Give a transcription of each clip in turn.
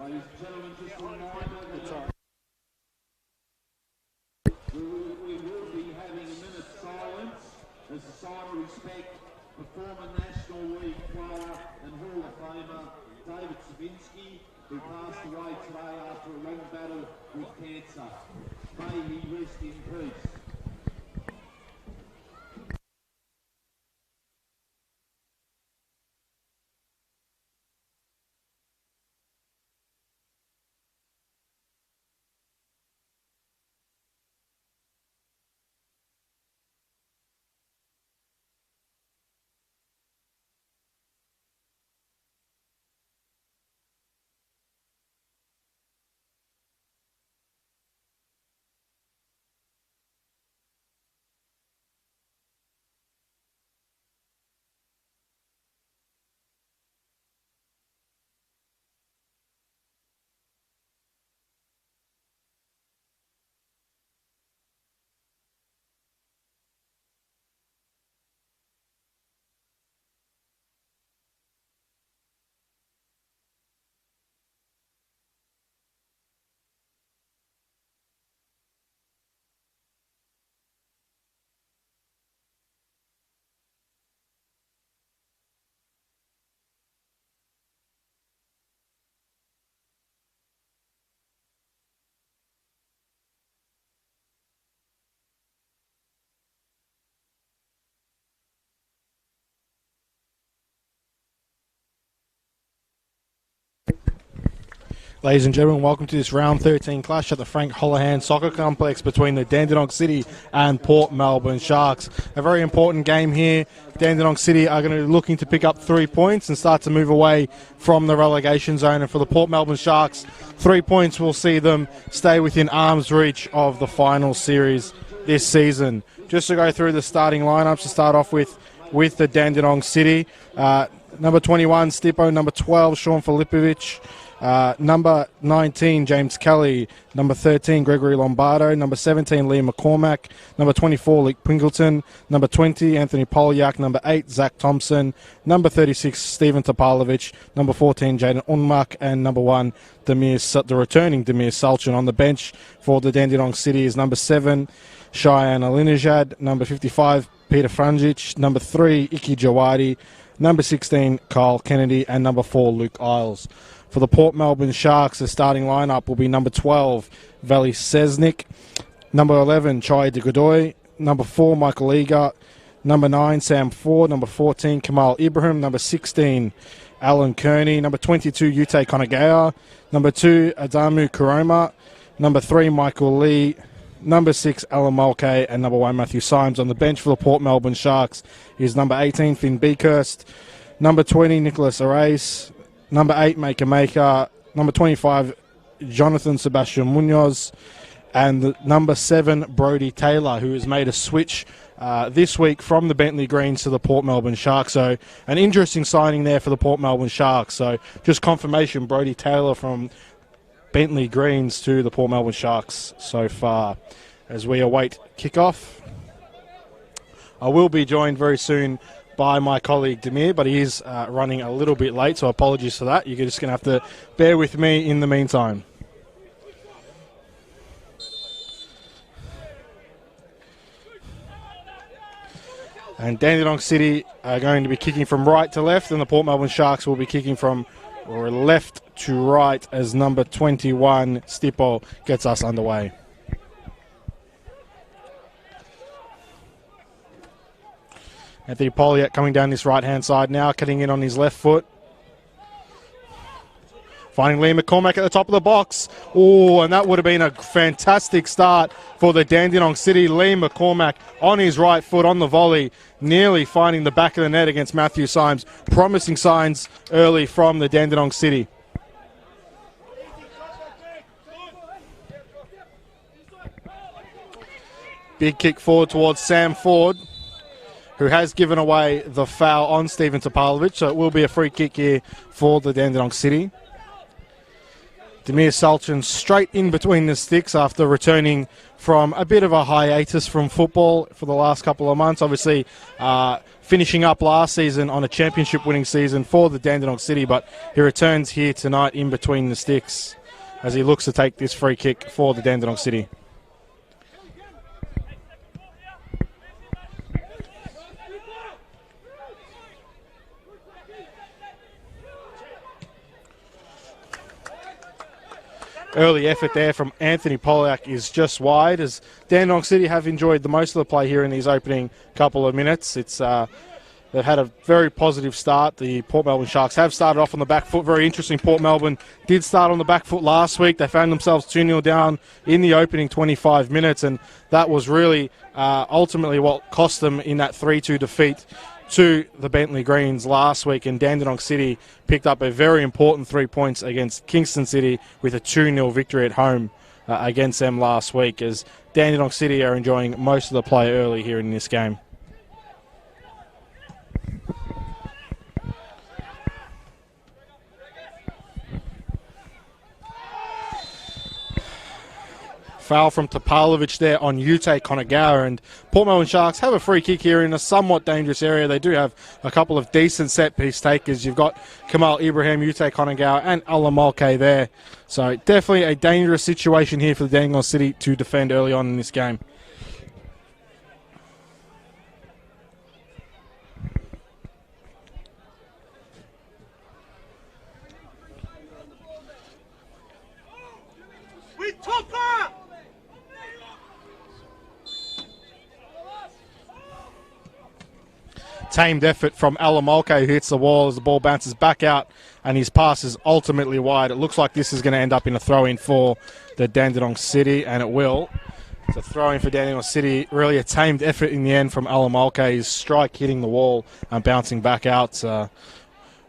Ladies and gentlemen, just a reminder that we will be having a minute's silence as a sign of respect for former National League player and Hall of Famer David Savinsky, who passed away today after a long battle with cancer. May he rest in peace. Ladies and gentlemen, welcome to this round 13 clash at the Frank Holohan Soccer Complex between the Dandenong City and Port Melbourne Sharks. A very important game here. Dandenong City are going to be looking to pick up 3 points and start to move away from the relegation zone. And for the Port Melbourne Sharks, 3 points will see them stay within arm's reach of the final series this season. Just to go through the starting lineups to start off with the Dandenong City. Number 21, Stipo. Number 12, Sean Filipovic. Number 19, James Kelly. Number 13, Gregory Lombardo. Number 17, Liam McCormack. Number 24, Luke Pingleton. Number 20, Anthony Polyak. Number 8, Zach Thompson. Number 36, Stephen Topalovic. Number 14, Jaden Unmark. And number 1, the returning Demir Salchin. On the bench for the Dandenong City is number 7, Cheyenne Alinejad. Number 55, Peter Franjic. Number 3, Iki Jawadi. Number 16, Kyle Kennedy. And number 4, Luke Isles. For the Port Melbourne Sharks, the starting lineup will be number 12, Veli Sesnik, number 11, Chai de Godoy, number 4, Michael Eager, number 9, Sam Ford, number 14, Kamal Ibrahim, number 16, Alan Kearney, number 22, Ute Konagaya, number 2, Adamu Kuroma, number 3, Michael Lee, number 6, Alan Mulcahy, and number 1, Matthew Symes. On the bench for the Port Melbourne Sharks is number 18, Finn Beakhurst, number 20, Nicholas Arraes, number 8, Maker. Number 25, Jonathan Sebastian Munoz. And number 7, Brody Taylor, who has made a switch this week from the Bentley Greens to the Port Melbourne Sharks. So an interesting signing there for the Port Melbourne Sharks. So just confirmation, Brody Taylor from Bentley Greens to the Port Melbourne Sharks so far as we await kickoff. I will be joined very soon by my colleague Demir, but he is running a little bit late, so apologies for that. You're just going to have to bear with me in the meantime. And Dandenong City are going to be kicking from right to left, and the Port Melbourne Sharks will be kicking from left to right as number 21, Stipo, gets us underway. Anthony Polyak coming down this right-hand side now, cutting in on his left foot. Finding Liam McCormack at the top of the box. Oh, and that would have been a fantastic start for the Dandenong City. Liam McCormack on his right foot on the volley, nearly finding the back of the net against Matthew Symes. Promising signs early from the Dandenong City. Big kick forward towards Sam Ford, who has given away the foul on Stephen Topalovic, so it will be a free kick here for the Dandenong City. Demir Salchin straight in between the sticks after returning from a bit of a hiatus from football for the last couple of months. Obviously, finishing up last season on a championship winning season for the Dandenong City, but he returns here tonight in between the sticks as he looks to take this free kick for the Dandenong City. Early effort there from Anthony Polyak is just wide, as Dandenong City have enjoyed the most of the play here in these opening couple of minutes. They've had a very positive start. The Port Melbourne Sharks have started off on the back foot. Very interesting. Port Melbourne did start on the back foot last week. They found themselves 2-0 down in the opening 25 minutes, and that was really ultimately what cost them in that 3-2 defeat to the Bentley Greens last week, and Dandenong City picked up a very important 3 points against Kingston City with a 2-0 victory at home against them last week, as Dandenong City are enjoying most of the play early here in this game. Foul from Topalovic there on Ute Konagawa, and Port Melbourne Sharks have a free kick here in a somewhat dangerous area. They do have a couple of decent set-piece takers. You've got Kamal Ibrahim, Ute Konagawa and Alamolke there. So definitely a dangerous situation here for the Dandenong City to defend early on in this game. Tamed effort from Alamolke, who hits the wall as the ball bounces back out and his pass is ultimately wide. It looks like this is going to end up in a throw-in for the Dandenong City, and it will. It's a throw-in for Dandenong City. Really a tamed effort in the end from Alamolke. His strike hitting the wall and bouncing back out.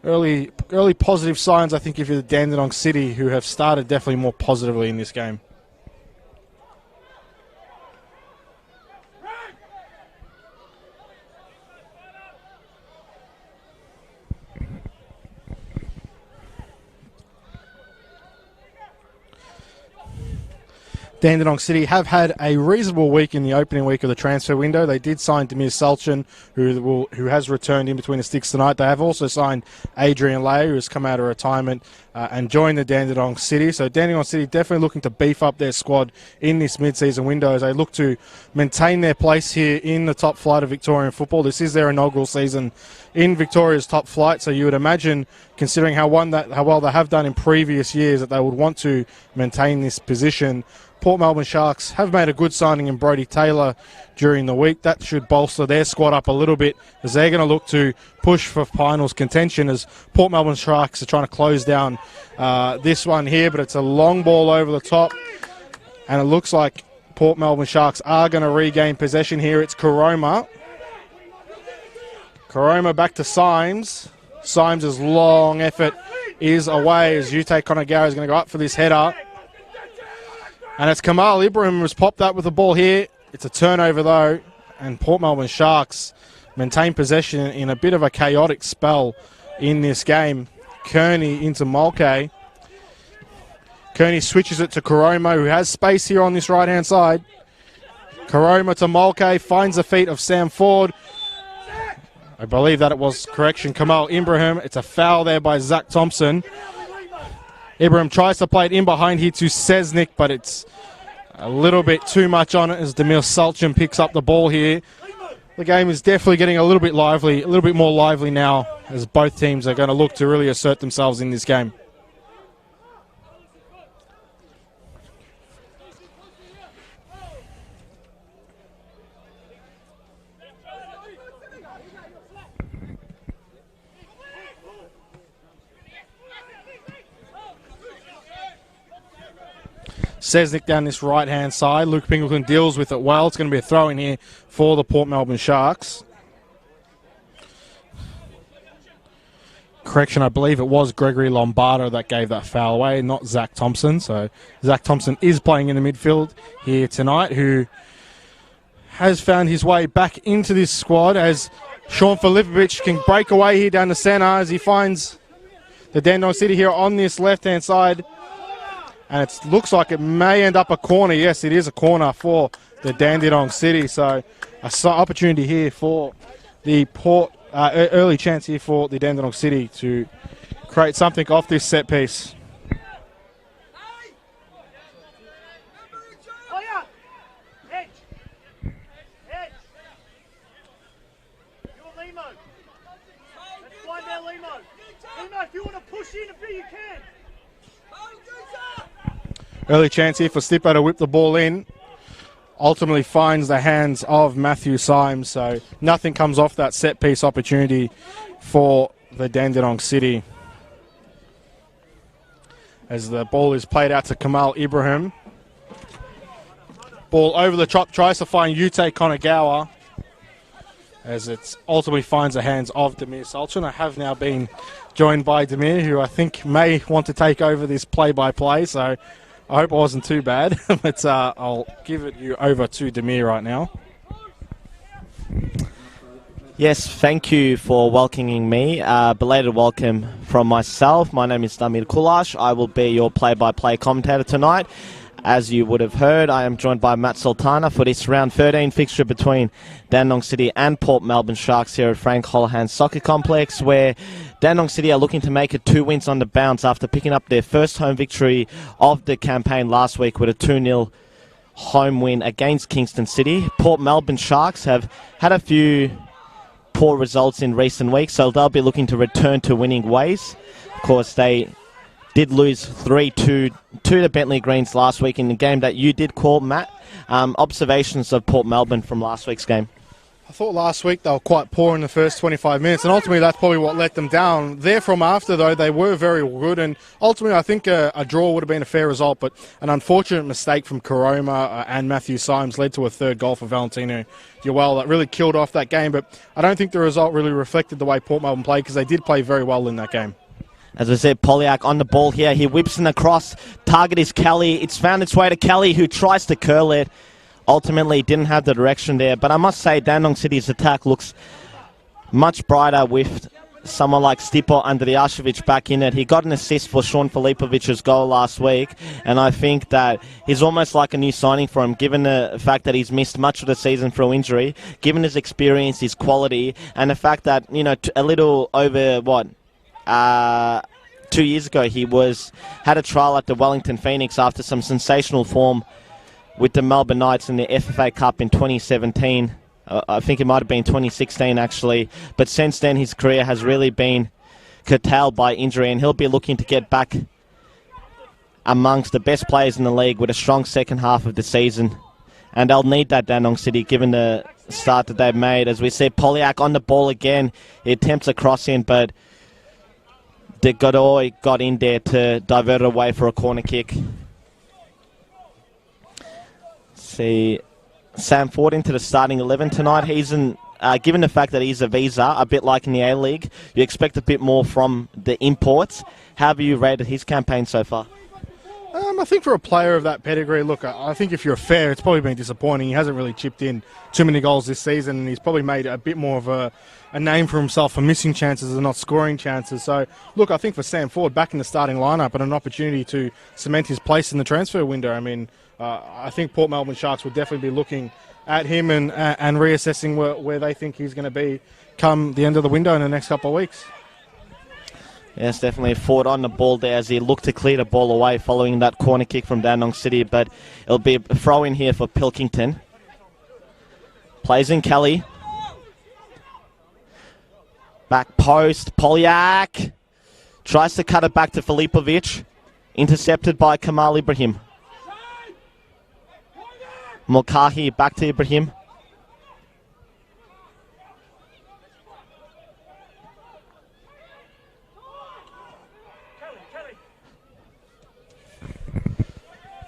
Early positive signs, I think, if you're the Dandenong City, who have started definitely more positively in this game. Dandenong City have had a reasonable week in the opening week of the transfer window. They did sign Demir Salchin, who has returned in between the sticks tonight. They have also signed Adrian Lay, who has come out of retirement and joined the Dandenong City. So Dandenong City definitely looking to beef up their squad in this mid-season window as they look to maintain their place here in the top flight of Victorian football. This is their inaugural season in Victoria's top flight, so you would imagine, considering how well they have done in previous years, that they would want to maintain this position. Port Melbourne Sharks have made a good signing in Brodie Taylor during the week. That should bolster their squad up a little bit as they're going to look to push for finals contention, as Port Melbourne Sharks are trying to close down this one here, but it's a long ball over the top, and it looks like Port Melbourne Sharks are going to regain possession here. It's Karoma. Karoma back to Symes. Symes' long effort is away as Ute Konagawa is going to go up for this header. And it's Kamal Ibrahim who's popped up with the ball here. It's a turnover though, and Port Melbourne Sharks maintain possession in a bit of a chaotic spell in this game. Kearney into Mulcahy. Kearney switches it to Karoma, who has space here on this right-hand side. Karoma to Mulcahy, finds the feet of Sam Ford. I believe that it was, correction, Kamal Ibrahim. It's a foul there by Zach Thompson. Ibrahim tries to play it in behind here to Sesnick, but it's a little bit too much on it as Demir Salchin picks up the ball here. The game is definitely getting a little bit lively, a little bit more lively now, as both teams are going to look to really assert themselves in this game. Sesnick down this right-hand side. Luke Pingleton deals with it well. It's going to be a throw in here for the Port Melbourne Sharks. Correction, I believe it was Gregory Lombardo that gave that foul away, not Zach Thompson. So Zach Thompson is playing in the midfield here tonight, who has found his way back into this squad as Sean Filipovic can break away here down the centre as he finds the Dandenong City here on this left-hand side. And it looks like it may end up a corner. Yes, it is a corner for the Dandenong City. So a opportunity here for the Port, early chance here for the Dandenong City to create something off this set piece. If you want to push in a bit, you can. Early chance here for Stippo to whip the ball in. Ultimately finds the hands of Matthew Symes, so nothing comes off that set piece opportunity for the Dandenong City. As the ball is played out to Kamal Ibrahim. Ball over the top, tries to find Ute Konagawa, as it ultimately finds the hands of Demir Sultan. I have now been joined by Demir, who I think may want to take over this play-by-play, so I hope it wasn't too bad. But I'll give you over to Demir right now. Yes, thank you for welcoming me. Belated welcome from myself. My name is Damir Kulash. I will be your play-by-play commentator tonight. As you would have heard, I am joined by Matt Sultana for this round 13 fixture between Dandenong City and Port Melbourne Sharks here at Frank Holohan Soccer Complex, where Dandenong City are looking to make it 2 wins on the bounce after picking up their first home victory of the campaign last week with a 2-0 home win against Kingston City. Port Melbourne Sharks have had a few poor results in recent weeks, so they'll be looking to return to winning ways. Of course, they did lose 3-2 to the Bentley Greens last week in the game that you did call, Matt. Observations of Port Melbourne from last week's game? I thought last week they were quite poor in the first 25 minutes, and ultimately that's probably what let them down. Therefrom after, though, they were very good, and ultimately I think a draw would have been a fair result, but an unfortunate mistake from Karoma and Matthew Symes led to a third goal for Valentino Yoel that really killed off that game, but I don't think the result really reflected the way Port Melbourne played, because they did play very well in that game. As I said, Polyak on the ball here. He whips in across. Target is Kelly. It's found its way to Kelly, who tries to curl it. Ultimately, didn't have the direction there. But I must say, Dandenong City's attack looks much brighter with someone like Stipo Andrijašević back in it. He got an assist for Sean Filipovic's goal last week. And I think that he's almost like a new signing for him, given the fact that he's missed much of the season through injury, given his experience, his quality, and the fact that, you know, a little over, 2 years ago, he had a trial at the Wellington Phoenix after some sensational form with the Melbourne Knights in the FFA Cup in 2017. I think it might have been 2016, actually. But since then, his career has really been curtailed by injury, and he'll be looking to get back amongst the best players in the league with a strong second half of the season. And they'll need that, Dandenong City, given the start that they've made. As we see, Polyak on the ball again. He attempts a cross-in, but De Godoy got in there to divert it away for a corner kick. See Sam Ford into the starting 11 tonight. He's given the fact that he's a visa, a bit like in the A-League, you expect a bit more from the imports. How have you rated his campaign so far? I think for a player of that pedigree, look, I think if you're fair, it's probably been disappointing. He hasn't really chipped in too many goals this season, and he's probably made a bit more of a name for himself for missing chances and not scoring chances. So, look, I think for Sam Ford, back in the starting lineup and an opportunity to cement his place in the transfer window, I mean, I think Port Melbourne Sharks will definitely be looking at him and reassessing where they think he's going to be come the end of the window in the next couple of weeks. Yes, definitely Ford on the ball there as he looked to clear the ball away following that corner kick from Dandenong City, but it'll be a throw in here for Pilkington. Plays in Kelly. Back post, Polyak tries to cut it back to Filipovic. Intercepted by Kamal Ibrahim. Mulcahy back to Ibrahim.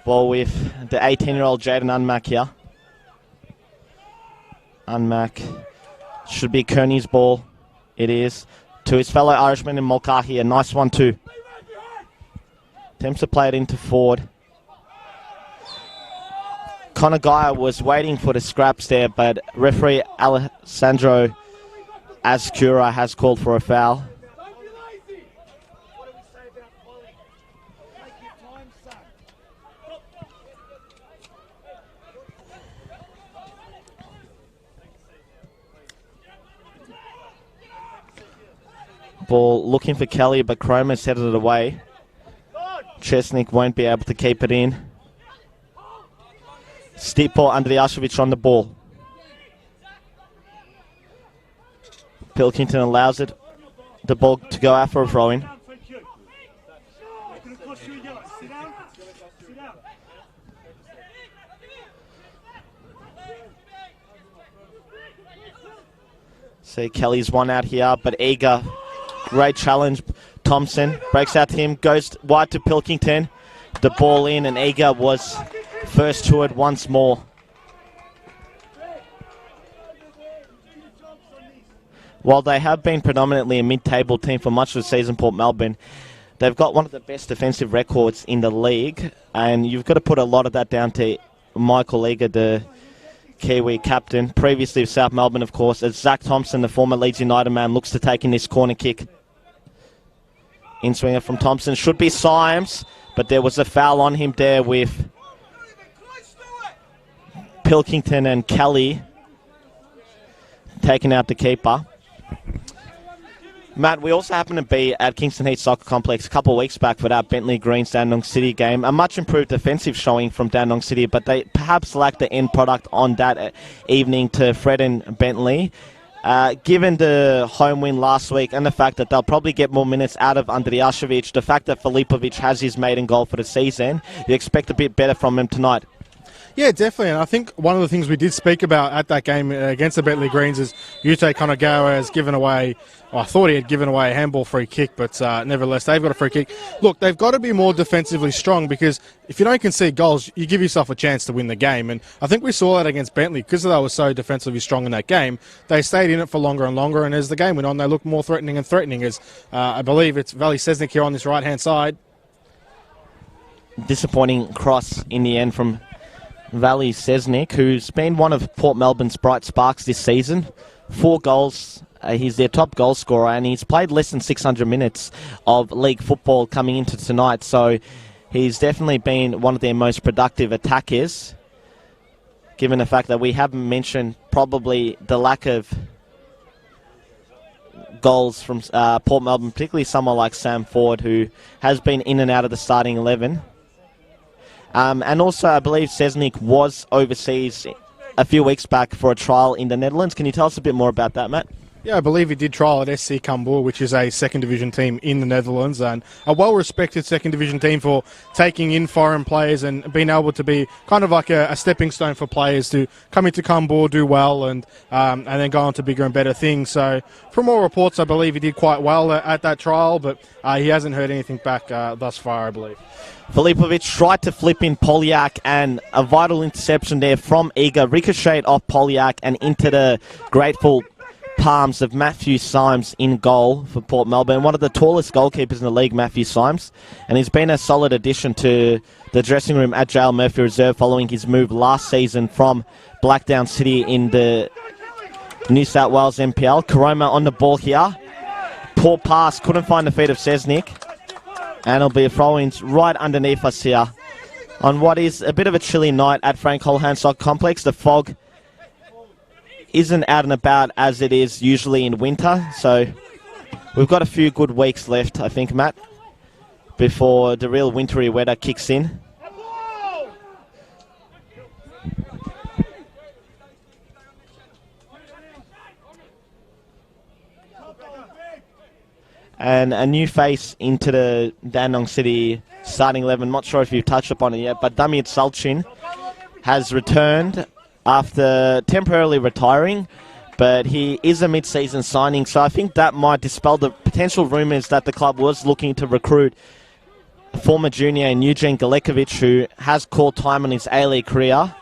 Ball with the 18-year-old Jaden Unmack here. Unmack should be Kearney's ball. It is. To his fellow Irishman in Mulcahy. A nice one too. Attempts to play it into Ford. Conor Geyer was waiting for the scraps there, but referee Alessandro Azcura has called for a foul. Ball looking for Kelly, but Cromer's headed it away. Chesnick won't be able to keep it in. Stipo Andrijašević on the ball. Pilkington allows the ball to go out for a throw-in. See Kelly's one out here, but eager. Great challenge. Thompson breaks out to him, goes wide to Pilkington. The ball in, and Eager was first to it once more. While they have been predominantly a mid-table team for much of the season, Port Melbourne, they've got one of the best defensive records in the league, and you've got to put a lot of that down to Michael Eager, the Kiwi captain, previously of South Melbourne, of course, as Zach Thompson, the former Leeds United man, looks to take in this corner kick. In-swinger from Thompson. Should be Symes, but there was a foul on him there with Pilkington and Kelly taking out the keeper. Matt, we also happened to be at Kingston Heath Soccer Complex a couple of weeks back for that Bentley Greens Dandenong City game. A much improved defensive showing from Dandenong City, but they perhaps lacked the end product on that evening to Fred and Bentley. Given the home win last week and the fact that they'll probably get more minutes out of Andrijašević, the fact that Filipovic has his maiden goal for the season, you expect a bit better from him tonight. Yeah, definitely. And I think one of the things we did speak about at that game against the Bentley Greens is Yute Konagawa has given away, well, I thought he had given away a handball free kick, but nevertheless, they've got a free kick. Look, they've got to be more defensively strong because if you don't concede goals, you give yourself a chance to win the game. And I think we saw that against Bentley because they were so defensively strong in that game. They stayed in it for longer and longer, and as the game went on, they looked more threatening and threatening as I believe it's Vali Sesnik here on this right-hand side. Disappointing cross in the end from Vali Sesnik, who's been one of Port Melbourne's bright sparks this season. 4 goals. He's their top goal scorer, and he's played less than 600 minutes of league football coming into tonight. So he's definitely been one of their most productive attackers, given the fact that we haven't mentioned probably the lack of goals from Port Melbourne, particularly someone like Sam Ford, who has been in and out of the starting 11. And also, I believe Sesnik was overseas a few weeks back for a trial in the Netherlands. Can you tell us a bit more about that, Matt? Yeah, I believe he did trial at SC Cambuur, which is a second division team in the Netherlands, and a well-respected second division team for taking in foreign players and being able to be kind of like a stepping stone for players to come into Cambuur, do well, and then go on to bigger and better things. So, from all reports, I believe he did quite well at that trial, but he hasn't heard anything back thus far, I believe. Filipovic tried to flip in Polyak, and a vital interception there from Eager, ricocheted off Polyak and into the grateful palms of Matthew Symes in goal for Port Melbourne. One of the tallest goalkeepers in the league, Matthew Symes, and he's been a solid addition to the dressing room at JL Murphy Reserve following his move last season from Blackdown City in the New South Wales NPL. Karoma on the ball here. Poor pass, couldn't find the feet of Sesnik, and it'll be a throw-in right underneath us here on what is a bit of a chilly night at Frank Holohan Soccer Complex. The fog isn't out and about as it is usually in winter, so we've got a few good weeks left, I think, Matt, before the real wintry weather kicks in. And a new face into the Dandenong City starting 11. Not sure if you've touched upon it yet, but Damir Salchin has returned after temporarily retiring, but he is a mid-season signing, so I think that might dispel the potential rumours that the club was looking to recruit former junior and Eugene Galekovic, who has called time on his A-League career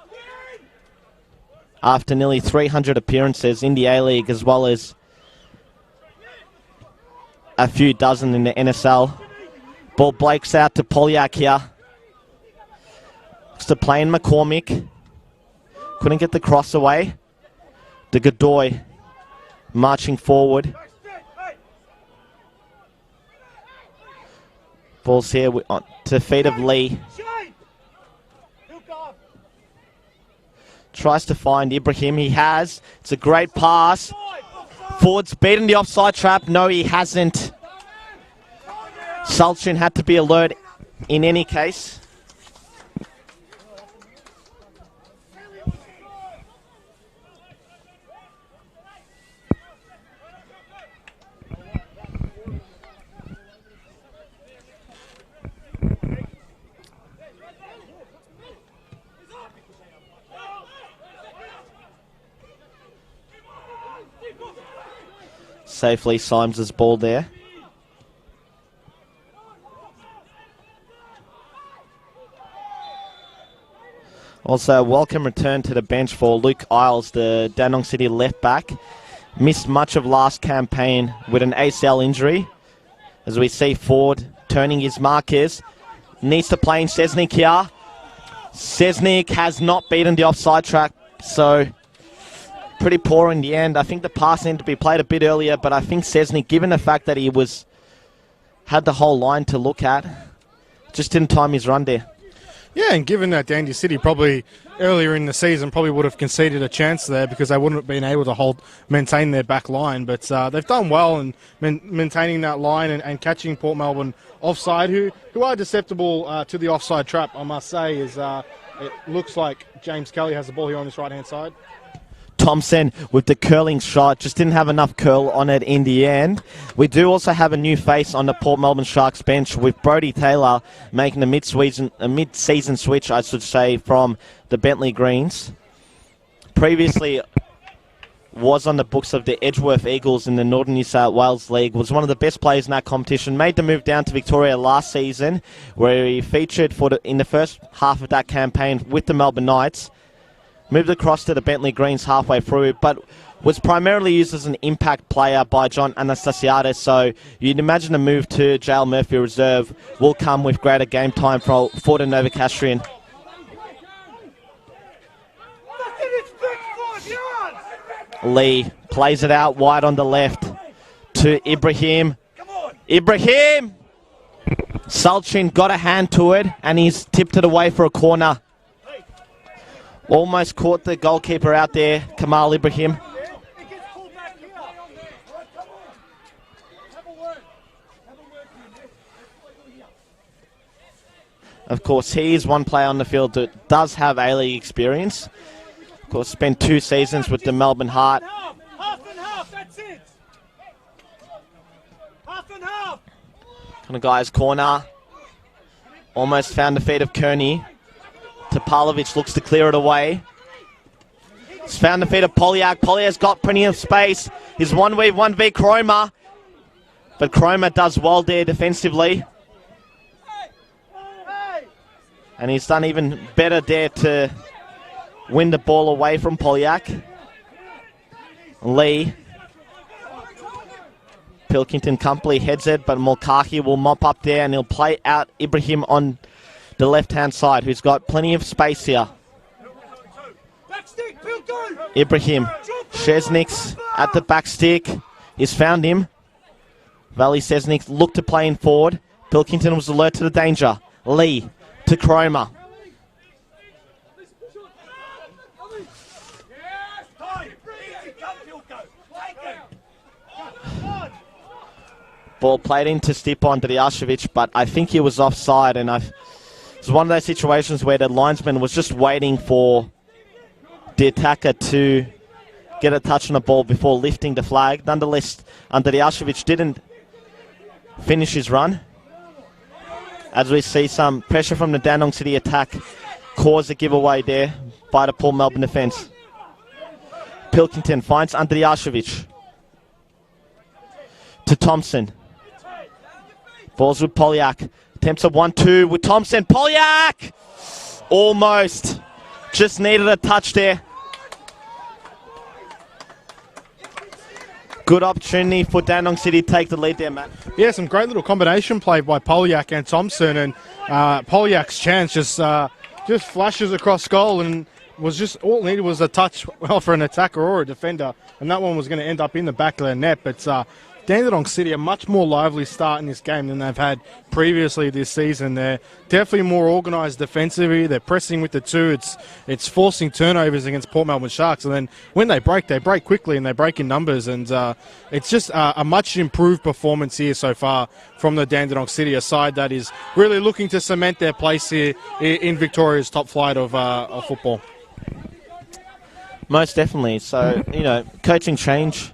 after nearly 300 appearances in the A-League, as well as a few dozen in the NSL. Ball breaks out to Polyak here. Looks to play in McCormick. Couldn't get the cross away. De Godoy marching forward. Ball's here to feet of Lee. Tries to find Ibrahim. He has. It's a great pass. Ford's beaten the offside trap. No, he hasn't. Sulchin had to be alert in any case. Safely Symes' ball there. Also, a welcome return to the bench for Luke Isles, the Dandenong City left back. Missed much of last campaign with an ACL injury. As we see Ford turning his markers. Needs to play in Sesnik here. Sesnik has not beaten the offside track, so pretty poor in the end. I think the pass needed to be played a bit earlier, but I think Sesnik, given the fact that he had the whole line to look at, just didn't time his run there. Yeah, and given that Dandy City probably earlier in the season probably would have conceded a chance there because they wouldn't have been able to maintain their back line. But they've done well in maintaining that line and catching Port Melbourne offside, who are susceptible to the offside trap, I must say. It looks like James Kelly has the ball here on this right-hand side. Thompson with the curling shot, just didn't have enough curl on it in the end. We do also have a new face on the Port Melbourne Sharks bench with Brodie Taylor making a mid-season switch, I should say, from the Bentley Greens. Previously was on the books of the Edgeworth Eagles in the Northern New South Wales League, was one of the best players in that competition, made the move down to Victoria last season where he featured in the first half of that campaign with the Melbourne Knights. Moved across to the Bentley Greens halfway through, but was primarily used as an impact player by John Anastasiadis, so you'd imagine a move to JL Murphy Reserve will come with greater game time for the Novocastrian. Lee plays it out wide on the left to Ibrahim. Ibrahim! Sulchin got a hand to it, and he's tipped it away for a corner. Almost caught the goalkeeper out there, Kamal Ibrahim. Of course, he is one player on the field that does have A-League experience. Of course, spent 2 seasons with the Melbourne Heart. Half and half, that's it. Half and half. Kind of guy's corner. Almost found the feet of Kearney. Topalovic looks to clear it away. He's found the feet of Polyak. Polyak's got plenty of space. He's 1v Cromer. But Cromer does well there defensively. And he's done even better there to win the ball away from Polyak. Lee. Pilkington comfortably heads it, but Mulcahy will mop up there and he'll play out Ibrahim on the left-hand side, who's got plenty of space here. Ibrahim. Šesnik's at the back stick. He's found him. Valley Sesnik looked to play in forward. Pilkington was alert to the danger. Lee to Cromer. Ball played into Stipan Drjašević, but I think he was offside, and it's one of those situations where the linesman was just waiting for the attacker to get a touch on the ball before lifting the flag. Nonetheless, Drjašević didn't finish his run. As we see some pressure from the Dandenong City attack cause a giveaway there by the Port Melbourne defence. Pilkington finds Drjašević to Thompson. Balls with Polyak. Attempts a 1-2 with Thompson. Polyak! Almost. Just needed a touch there. Good opportunity for Dandenong City to take the lead there, Matt. Yeah, some great little combination play by Polyak and Thompson, and Polyak's chance just flashes across goal, and was just all it needed was a touch for an attacker or a defender, and that one was going to end up in the back of the net. But Dandenong City a much more lively start in this game than they've had previously this season. They're definitely more organised defensively. They're pressing with the two. It's forcing turnovers against Port Melbourne Sharks. And then when they break quickly and they break in numbers. And it's just a much improved performance here so far from the Dandenong City, a side that is really looking to cement their place here in Victoria's top flight of football. Most definitely. So, coaching change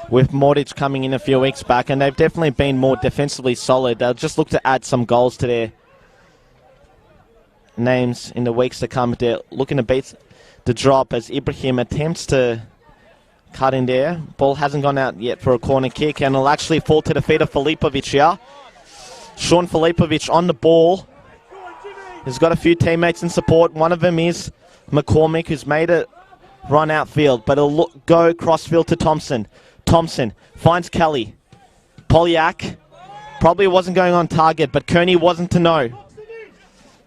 with Mordich coming in a few weeks back, and they've definitely been more defensively solid. They'll just look to add some goals to their names in the weeks to come. They're looking to beat the drop as Ibrahim attempts to cut in there. Ball hasn't gone out yet for a corner kick, and it'll actually fall to the feet of Filipovic here. Sean Filipovic on the ball. He's got a few teammates in support. One of them is McCormick, who's made it run outfield, but it'll go crossfield to Thompson. Thompson finds Kelly. Polyak probably wasn't going on target, but Kearney wasn't to know. And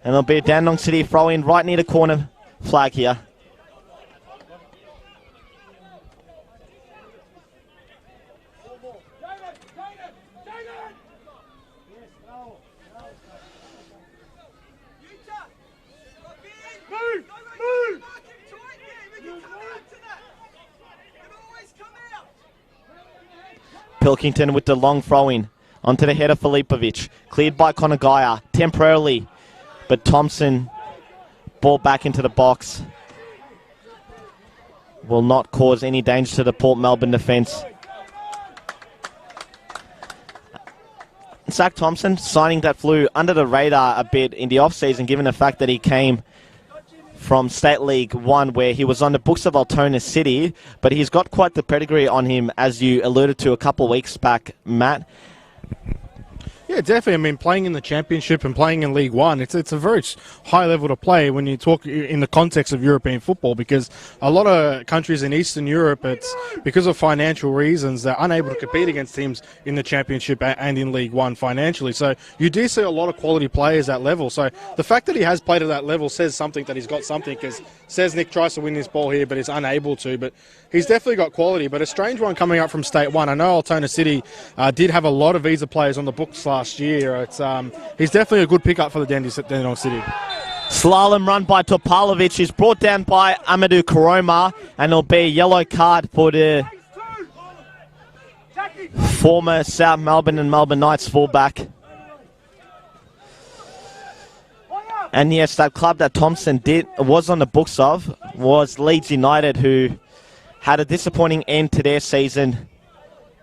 it'll be a Dandenong City throw in right near the corner flag here. Pilkington with the long throw-in onto the head of Filipovic. Cleared by Konagaya temporarily, but Thompson, ball back into the box. Will not cause any danger to the Port Melbourne defence. Zach Thompson, signing that flew under the radar a bit in the off-season, given the fact that he came from State League 1, where he was on the books of Altona City, but he's got quite the pedigree on him, as you alluded to a couple of weeks back, Matt. Yeah, definitely. I mean, playing in the Championship and playing in League One, it's a very high level to play when you talk in the context of European football, because a lot of countries in Eastern Europe, it's because of financial reasons, they're unable to compete against teams in the Championship and in League One financially. So you do see a lot of quality players at level. So the fact that he has played at that level says something, that he's got something, because says Nick tries to win this ball here, but is unable to. But he's definitely got quality, but a strange one coming up from State 1. I know Altona City did have a lot of visa players on the books last year. He's definitely a good pickup for the Dandenong City. Slalom run by Topalovic is brought down by Amadou Karoma, and it'll be a yellow card for the former South Melbourne and Melbourne Knights fullback. And yes, that club that Thompson was on the books of was Leeds United, who had a disappointing end to their season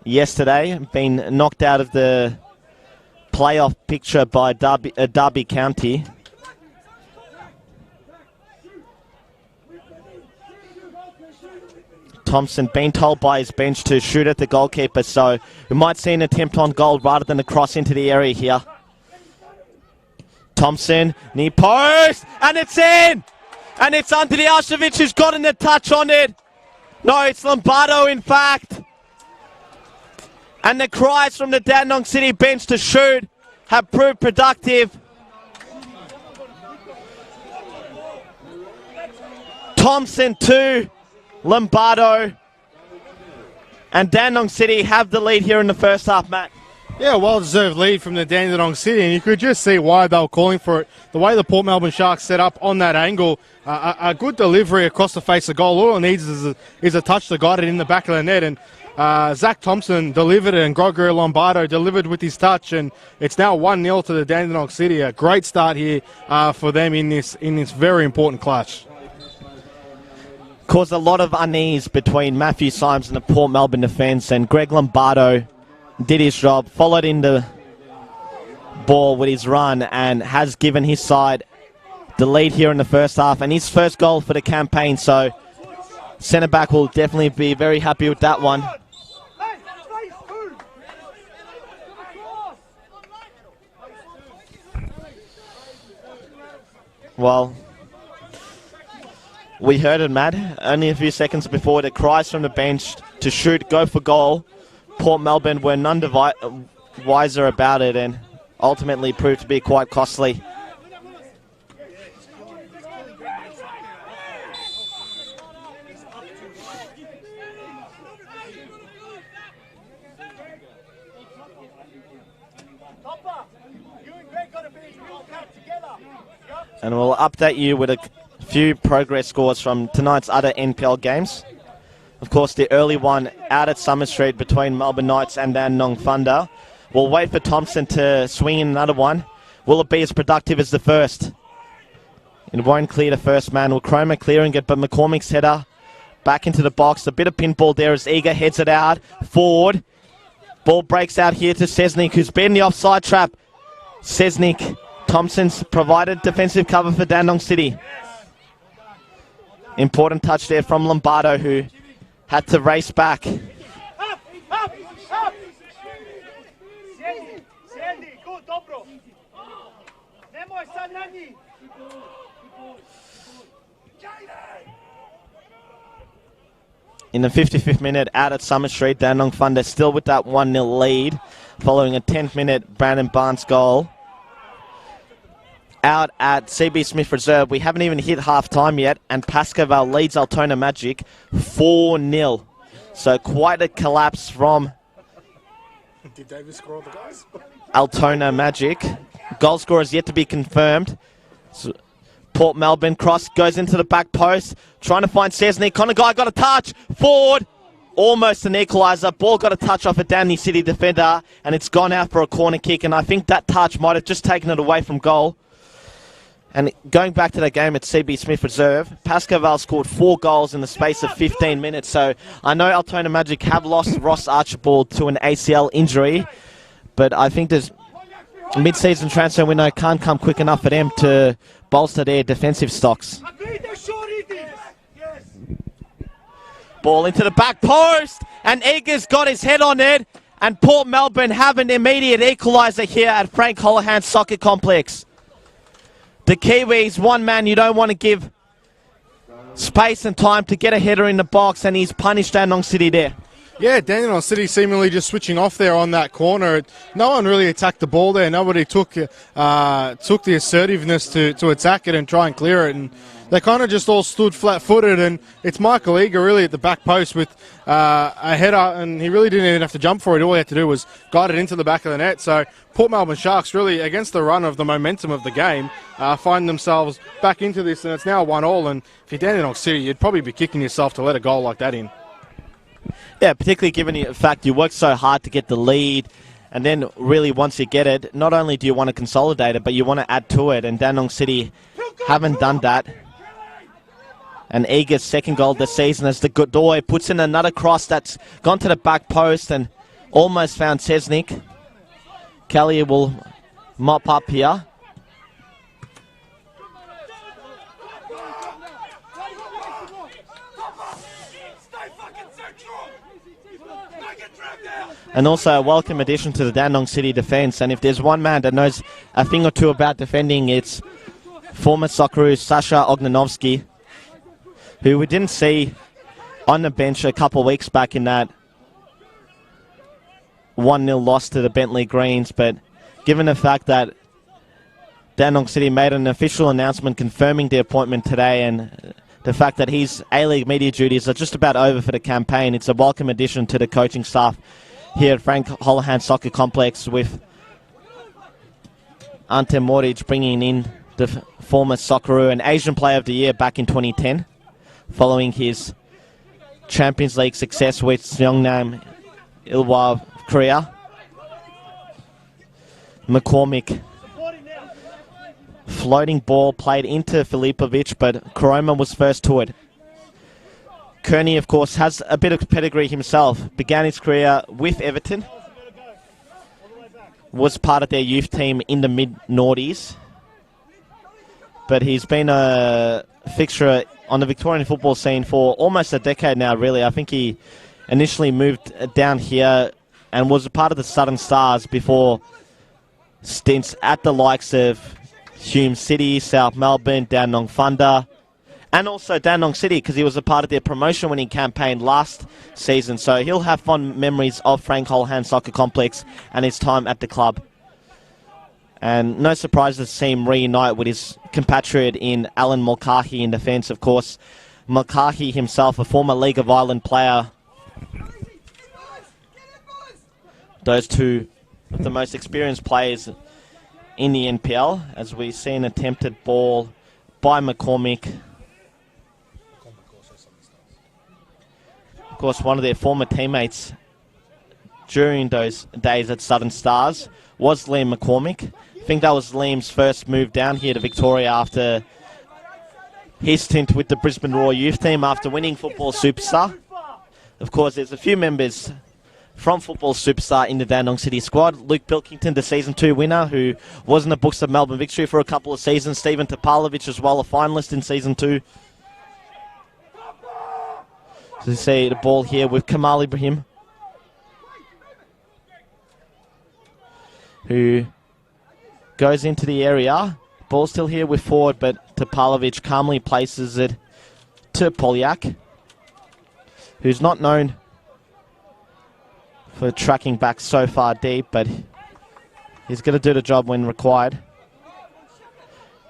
yesterday, been knocked out of the playoff picture by Derby County. Thompson being told by his bench to shoot at the goalkeeper, so we might see an attempt on goal rather than a cross into the area here. Thompson, near post, and it's in! And it's Anthony Arshevich who's gotten a touch on it. No, it's Lombardo, in fact. And the cries from the Dandenong City bench to shoot have proved productive. Thompson 2, Lombardo. And Dandenong City have the lead here in the first half, Matt. Yeah, well-deserved lead from the Dandenong City, and you could just see why they were calling for it. The way the Port Melbourne Sharks set up on that angle, a good delivery across the face of goal. All it needs is a touch to guide it in the back of the net, and Zach Thompson delivered it, and Gregory Lombardo delivered with his touch, and it's now 1-0 to the Dandenong City. A great start here for them in this very important clash. Caused a lot of unease between Matthew Symes and the Port Melbourne defence, and Greg Lombardo did his job, followed in the ball with his run, and has given his side the lead here in the first half, and his first goal for the campaign, so centre-back will definitely be very happy with that one. Well, we heard it, Matt, only a few seconds before. The cries from the bench to shoot, go for goal. Port Melbourne were none the wiser about it, and ultimately proved to be quite costly. And we'll update you with a few progress scores from tonight's other NPL games. Of course, the early one out at Summer Street between Melbourne Knights and Dandenong Thunder. We'll wait for Thompson to swing in another one. Will it be as productive as the first? It won't clear the first man. Will Chroma clearing it, but McCormick's header back into the box. A bit of pinball there as Eager heads it out. Forward. Ball breaks out here to Sesnick, who's been in the offside trap. Sesnick. Thompson's provided defensive cover for Dandenong City. Important touch there from Lombardo, who had to race back. Up! Sjendi, good, dobro. Nemoj sad na njih. In the 55th minute, out at Summer Street, Dandenong Thunder still with that 1-0 lead, following a 10th minute Brandon Barnes goal. Out at CB Smith Reserve, we haven't even hit half-time yet, and Pascoval leads Altona Magic 4-0. So quite a collapse from Did Davis score all the guys? Altona Magic. Goal scorer is yet to be confirmed. So Port Melbourne cross goes into the back post, trying to find Sesnick. Connor Guy got a touch. Forward. Almost an equaliser. Ball got a touch off a Dandenong City defender, and it's gone out for a corner kick, and I think that touch might have just taken it away from goal. And going back to the game at CB Smith Reserve, Pascoval scored 4 goals in the space of 15 minutes. So I know Altona Magic have lost Ross Archibald to an ACL injury, but I think there's mid-season transfer window can't come quick enough for them to bolster their defensive stocks. Ball into the back post, and Eagers got his head on it, and Port Melbourne have an immediate equaliser here at Frank Holohan Soccer Complex. The Kiwis, one man you don't want to give space and time to get a header in the box, and he's punished Dandenong City there. Yeah, Dandenong City seemingly just switching off there on that corner. No one really attacked the ball there. Nobody took the assertiveness to attack it and try and clear it. And they kind of just all stood flat-footed. And it's Michael Eager really at the back post with a header, and he really didn't even have to jump for it. All he had to do was guide it into the back of the net. So Port Melbourne Sharks really, against the run of the momentum of the game, find themselves back into this, and it's now 1-1. And if you're Dandenong City, you'd probably be kicking yourself to let a goal like that in. Yeah, particularly given the fact you work so hard to get the lead, and then really once you get it, not only do you want to consolidate it, but you want to add to it, and Dandenong City haven't done that. And Eager's second goal this season as the Godoy puts in another cross that's gone to the back post and almost found Sesnick. Kelly will mop up here. And also a welcome addition to the Dandenong City defence. And if there's one man that knows a thing or two about defending, it's former Socceroo Sasha Ognanovsky, who we didn't see on the bench a couple of weeks back in that 1-0 loss to the Bentley Greens. But given the fact that Dandenong City made an official announcement confirming the appointment today, and the fact that his A-League media duties are just about over for the campaign, it's a welcome addition to the coaching staff here at Frank Holohan Soccer Complex, with Ante Moric bringing in the former Socceroo and Asian Player of the Year back in 2010, following his Champions League success with Seongnam Ilhwa of Korea. McCormick. Floating ball played into Filipovic, but Koroma was first to it. Kearney, of course, has a bit of pedigree himself. Began his career with Everton. Was part of their youth team in the mid-noughties. But he's been a fixture on the Victorian football scene for almost a decade now, really. I think he initially moved down here and was a part of the Southern Stars before stints at the likes of Hume City, South Melbourne, Dandenong Thunder, and also Dandenong City, because he was a part of their promotion-winning campaign last season. So he'll have fond memories of Frank Holohan Soccer Complex and his time at the club. And no surprise to see him reunite with his compatriot in Alan Mulcahy in defence, of course. Mulcahy himself, a former League of Ireland player. Those two of the most experienced players in the NPL, as we see an attempted ball by McCormick. Of course, one of their former teammates during those days at Southern Stars was Liam McCormick. I think that was Liam's first move down here to Victoria after his stint with the Brisbane Roar youth team after winning Football Superstar. Of course, there's a few members from Football Superstar in the Dandenong City squad. Luke Pilkington, the Season 2 winner, who was in the books of Melbourne Victory for a couple of seasons. Stephen Topalovic as well, a finalist in Season 2. So you see the ball here with Kamal Ibrahim, who goes into the area. Ball still here with forward, but Topalovic calmly places it to Polyak, who's not known for tracking back so far deep, but he's going to do the job when required.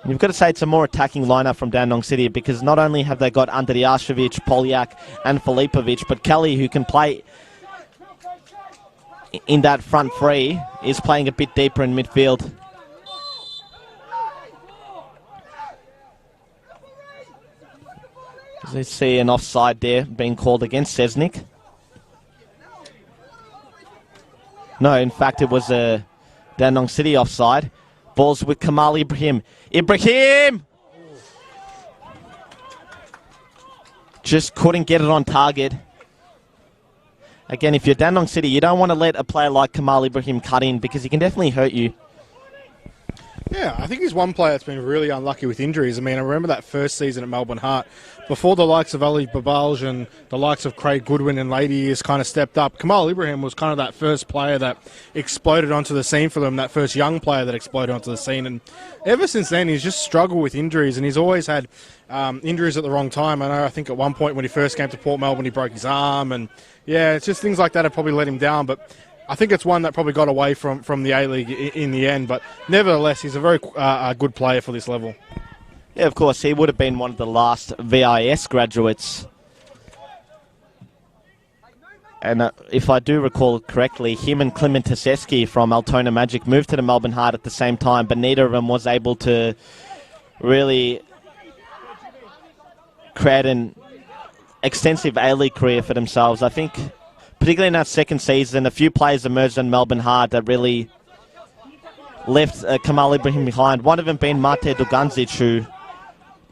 And you've got to say it's a more attacking lineup from Dandenong City, because not only have they got Andrijašević, Polyak and Filipovic, but Kelly, who can play in that front three, is playing a bit deeper in midfield. As we see an offside there being called against Sesnik. No, in fact, it was a Dandenong City offside. Balls with Kamal Ibrahim. Ibrahim! Just couldn't get it on target. Again, if you're Dandenong City, you don't want to let a player like Kamal Ibrahim cut in, because he can definitely hurt you. Yeah, I think he's one player that's been really unlucky with injuries. I mean, I remember that first season at Melbourne Heart, before the likes of Ali Babalj and the likes of Craig Goodwin in later years kind of stepped up. Kamal Ibrahim was kind of that first player that exploded onto the scene for them, that first young player that exploded onto the scene. And ever since then, he's just struggled with injuries, and he's always had injuries at the wrong time. I know, I think at one point when he first came to Port Melbourne, he broke his arm, and yeah, it's just things like that have probably let him down. But I think it's one that probably got away from the A-League in the end. But nevertheless, he's a very good player for this level. Yeah, of course, he would have been one of the last VIS graduates. And if I do recall correctly, him and Clement Taseski from Altona Magic moved to the Melbourne Heart at the same time, but neither of them was able to really create an extensive A-League career for themselves. I think, particularly in that second season, a few players emerged in Melbourne Heart that really left Kamal Ibrahim behind. One of them being Mate Duganzic, who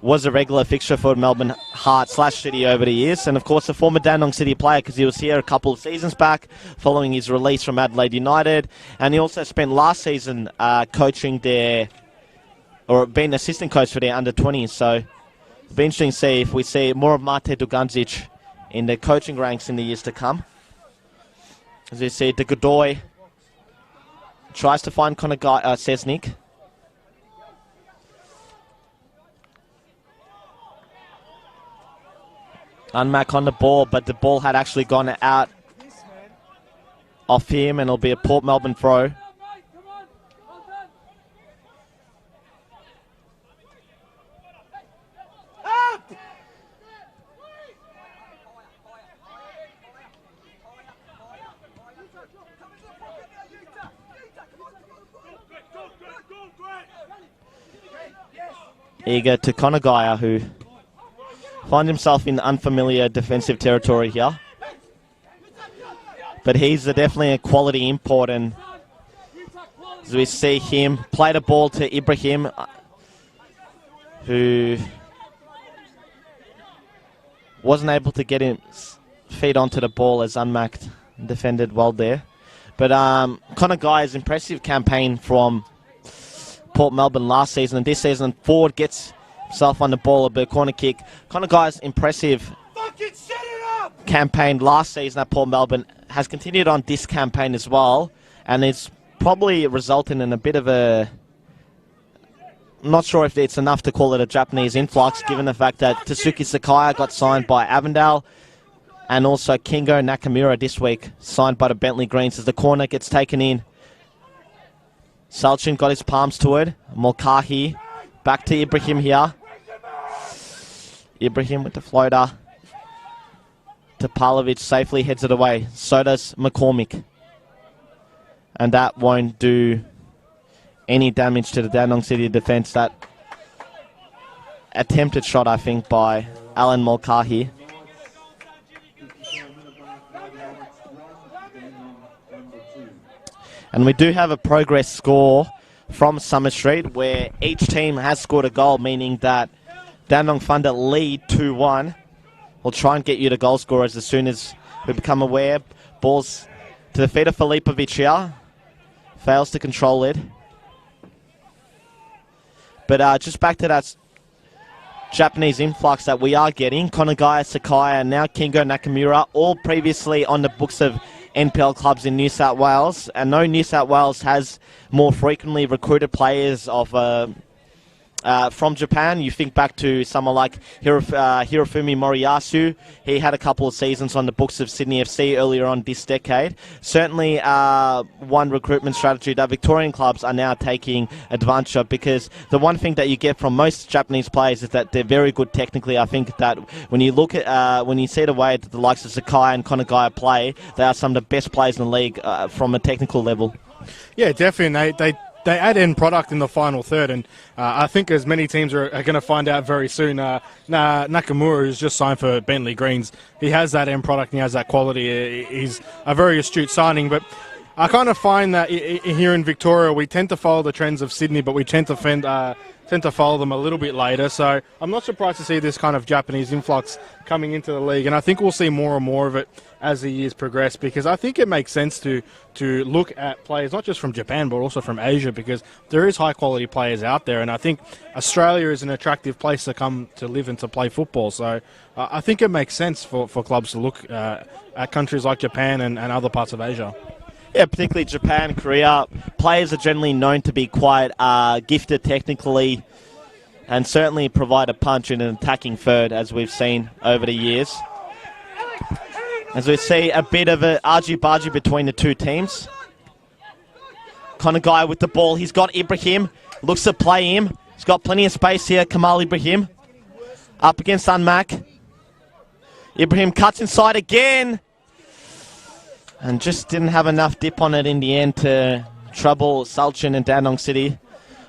was a regular fixture for Melbourne Heart / City over the years, and of course a former Dandenong City player, because he was here a couple of seasons back following his release from Adelaide United, and he also spent last season coaching their, or being assistant coach for their under-20s. So it'll be interesting to see if we see more of Mate Duganzic in the coaching ranks in the years to come. As you see, De Godoy tries to find Sesnik. Unmack on the ball, but the ball had actually gone out off him, and it'll be a Port Melbourne throw. Eager to Konagaya, who find himself in unfamiliar defensive territory here. But he's definitely a quality import, and as we see him play the ball to Ibrahim, who wasn't able to get his feet onto the ball as unmacked and defended well there. But Konagai's impressive campaign from Port Melbourne last season and this season. Ford gets himself on the ball, a bit of corner kick. Konagai's impressive campaign last season at Port Melbourne has continued on this campaign as well, and it's probably resulting in a bit of a, I'm not sure if it's enough to call it a Japanese influx, given the fact that Tatsuki Sakaya got signed by Avondale, and also Kingo Nakamura this week signed by the Bentley Greens, as the corner gets taken in. Salchin got his palms to it. Mulcahy back to Ibrahim here. Ibrahim with the floater. Topalovic safely heads it away. So does McCormick. And that won't do any damage to the Dandenong City defence. That attempted shot, I think, by Alan Mulcahy. And we do have a progress score from Summer Street where each team has scored a goal, meaning that Dandenong Thunder lead 2-1. We'll try and get you to goal scorers as soon as we become aware. Balls to the feet of Filipovic here. Fails to control it. But just back to that Japanese influx that we are getting. Konagaya Sakai and now Kingo Nakamura, all previously on the books of NPL clubs in New South Wales. And no, New South Wales has more frequently recruited players of from Japan. You think back to someone like Hirofumi Moriyasu. He had a couple of seasons on the books of Sydney FC earlier on this decade. Certainly one recruitment strategy that Victorian clubs are now taking advantage of, because the one thing that you get from most Japanese players is that they're very good technically. I think that when you look at when you see the way that the likes of Sakai and Konagaya play, they are some of the best players in the league from a technical level. Yeah, definitely. They add end product in the final third, and I think as many teams are going to find out very soon, Nakamura, who's just signed for Bentley Greens, he has that end product and he has that quality. He's a very astute signing, but I kind of find that here in Victoria we tend to follow the trends of Sydney, but we tend to follow them a little bit later. So I'm not surprised to see this kind of Japanese influx coming into the league, and I think we'll see more and more of it as the years progress, because I think it makes sense to look at players not just from Japan but also from Asia, because there is high quality players out there, and I think Australia is an attractive place to come to live and to play football. So I think it makes sense for clubs to look at countries like Japan and other parts of Asia. Yeah, particularly Japan, Korea. Players are generally known to be quite gifted technically and certainly provide a punch in an attacking third, as we've seen over the years. As we see a bit of an argy-bargy between the two teams. Konagaya with the ball. He's got Ibrahim. Looks to play him. He's got plenty of space here. Kamal Ibrahim. Up against Unmac. Ibrahim cuts inside again. And just didn't have enough dip on it in the end to trouble Salchin and Dandenong City.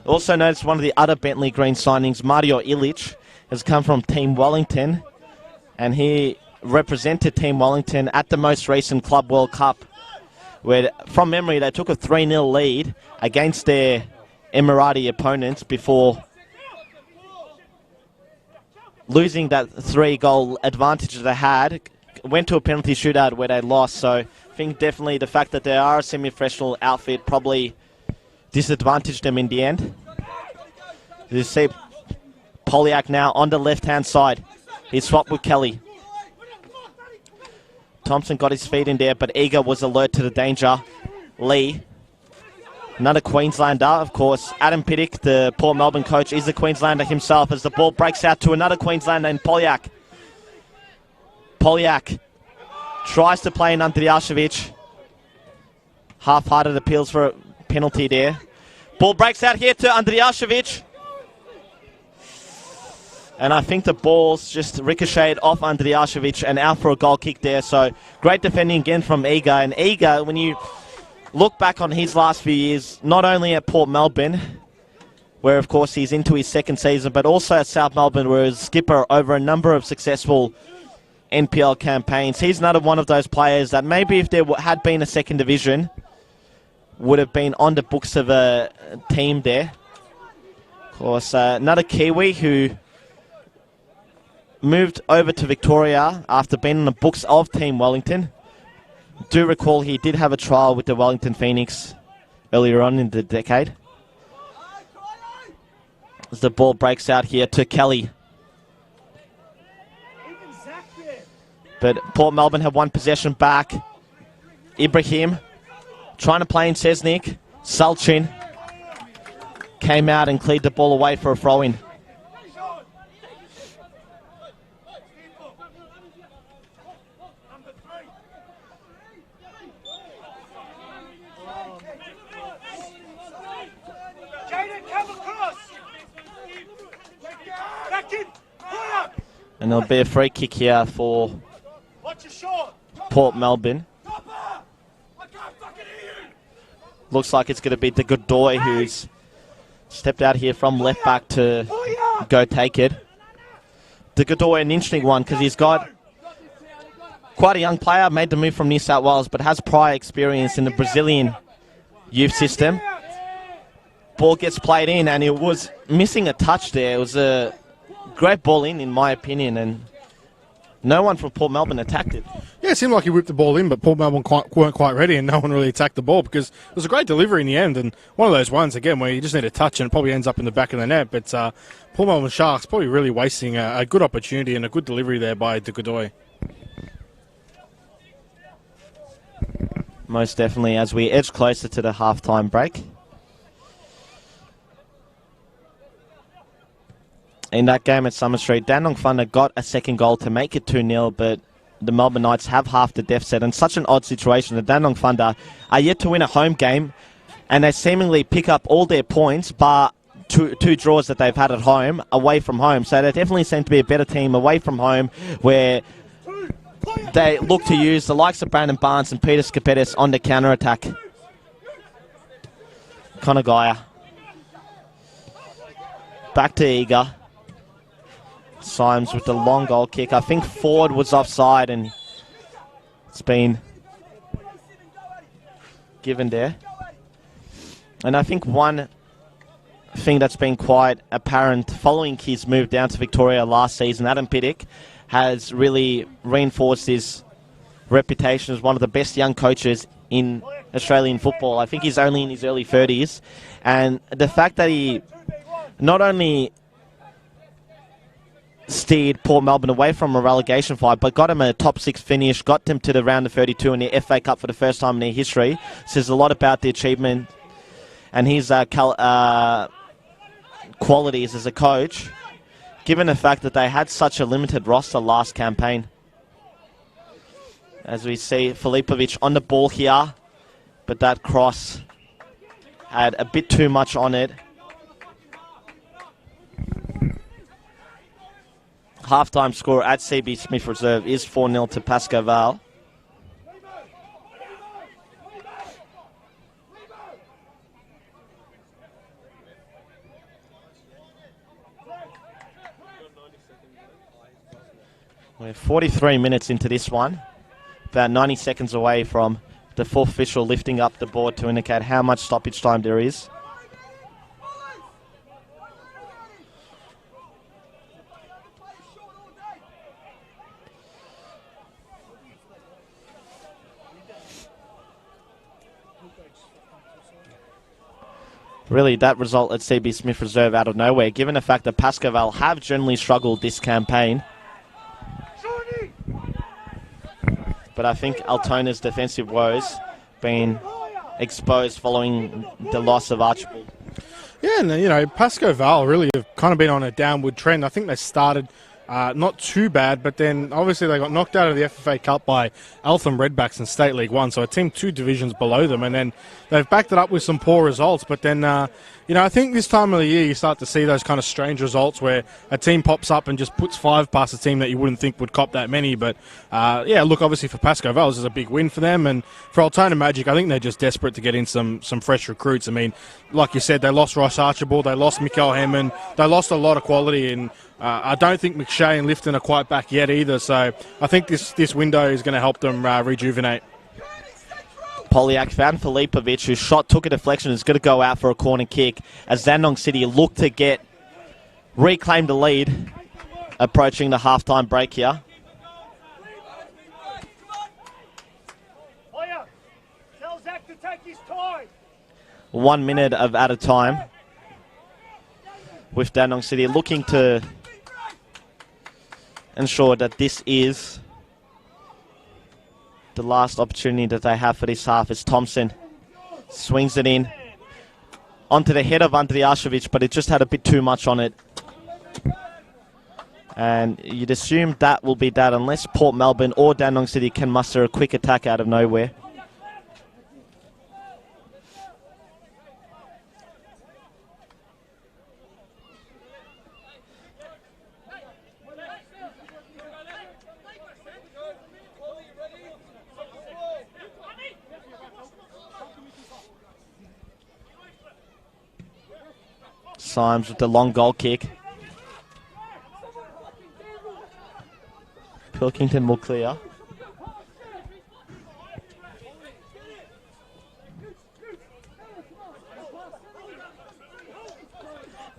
Also noticed one of the other Bentley Green signings, Mario Ilic, has come from Team Wellington. And he represented Team Wellington at the most recent Club World Cup, where, from memory, they took a 3-0 lead against their Emirati opponents before losing that 3-goal advantage that they had. Went to a penalty shootout where they lost, so I think definitely the fact that they are a semi-professional outfit probably disadvantaged them in the end. You see Polyak now on the left-hand side. He swapped with Kelly. Thompson got his feet in there, but Eager was alert to the danger. Lee, another Queenslander, of course. Adam Piddick, the Port Melbourne coach, is a Queenslander himself, as the ball breaks out to another Queenslander in Polyak. Polyak tries to play in Andrijašević. Half-hearted appeals for a penalty there. Ball breaks out here to Andrijašević. And I think the ball's just ricocheted off Andrijašević and out for a goal kick there. So great defending again from Eager. And Eager, when you look back on his last few years, not only at Port Melbourne, where of course he's into his second season, but also at South Melbourne, where he's skipper over a number of successful NPL campaigns. He's another one of those players that maybe if there had been a second division, would have been on the books of a team there. Of course, another Kiwi who moved over to Victoria after being on the books of Team Wellington. Do recall he did have a trial with the Wellington Phoenix earlier on in the decade. As the ball breaks out here to Kelly. But Port Melbourne have one possession back. Ibrahim trying to play in Cesnik. Salchin came out and cleared the ball away for a throw-in. And there'll be a free kick here for Port Melbourne. Looks like it's going to be the Godoy who's Stepped out here from left back to go take it. De Godoy, an interesting one because he's got quite a young player, made the move from New South Wales, but has prior experience in the Brazilian youth system. Ball gets played in, and it was missing a touch there. It was a great ball in my opinion, and no one from Port Melbourne attacked it. Yeah, it seemed like he whipped the ball in, but Port Melbourne weren't quite ready, and no one really attacked the ball because it was a great delivery in the end, and one of those ones, again, where you just need a touch and it probably ends up in the back of the net. But Port Melbourne Sharks probably really wasting a good opportunity and a good delivery there by De Godoy. Most definitely, as we edge closer to the half-time break. In that game at Summer Street, Dandenong Thunder got a second goal to make it 2-0, but the Melbourne Knights have half the deficit. And such an odd situation. The Dandenong Thunder are yet to win a home game, and they seemingly pick up all their points, bar two draws that they've had at home, away from home. So they definitely seem to be a better team away from home, where they look to use the likes of Brandon Barnes and Peter Skapetis on the counter-attack. Connor Geyer. Back to Eager. Symes with the long goal kick. I think Ford was offside and it's been given there. And I think one thing that's been quite apparent following his move down to Victoria last season, Adam Piddick has really reinforced his reputation as one of the best young coaches in Australian football. I think he's only in his early 30s. And the fact that he not only steered Port Melbourne away from a relegation fight, but got him a top 6 finish, got them to the round of 32 in the FA Cup for the first time in their history, says a lot about the achievement and his qualities as a coach, given the fact that they had such a limited roster last campaign. As we see Filipovic on the ball here, but that cross had a bit too much on it. Half-time score at CB Smith Reserve is 4-0 to Pascoe Vale. We're 43 minutes into this one, about 90 seconds away from the fourth official lifting up the board to indicate how much stoppage time there is. Really, that result at CB Smith Reserve out of nowhere, given the fact that Pascoe Vale have generally struggled this campaign. But I think Altona's defensive woes been exposed following the loss of Archibald. Yeah, and Pascoe Vale really have kind of been on a downward trend. I think they started not too bad, but then obviously they got knocked out of the FFA Cup by Eltham Redbacks in State League 1, so a team 2 divisions below them, and then they've backed it up with some poor results. But then, I think this time of the year you start to see those kind of strange results where a team pops up and just puts 5 past a team that you wouldn't think would cop that many. But, look, obviously for Pascoe Vale, this is a big win for them, and for Altona Magic, I think they're just desperate to get in some fresh recruits. I mean, like you said, they lost Ross Archibald, they lost Mikael Hemmond, they lost a lot of quality, and I don't think McShay and Lifton are quite back yet either, so I think this window is going to help them rejuvenate. Polyak found Filipovic, whose shot took a deflection, is going to go out for a corner kick as Dandenong City look to reclaim the lead, approaching the half-time break here. Tell Zach to take his time. 1 minute of at a time, with Dandenong City looking to ensure that this is the last opportunity that they have for this half. As Thompson swings it in onto the head of Andrijašević, but it just had a bit too much on it. And you'd assume that will be that unless Port Melbourne or Dandenong City can muster a quick attack out of nowhere. Symes with the long goal kick. Pilkington will clear.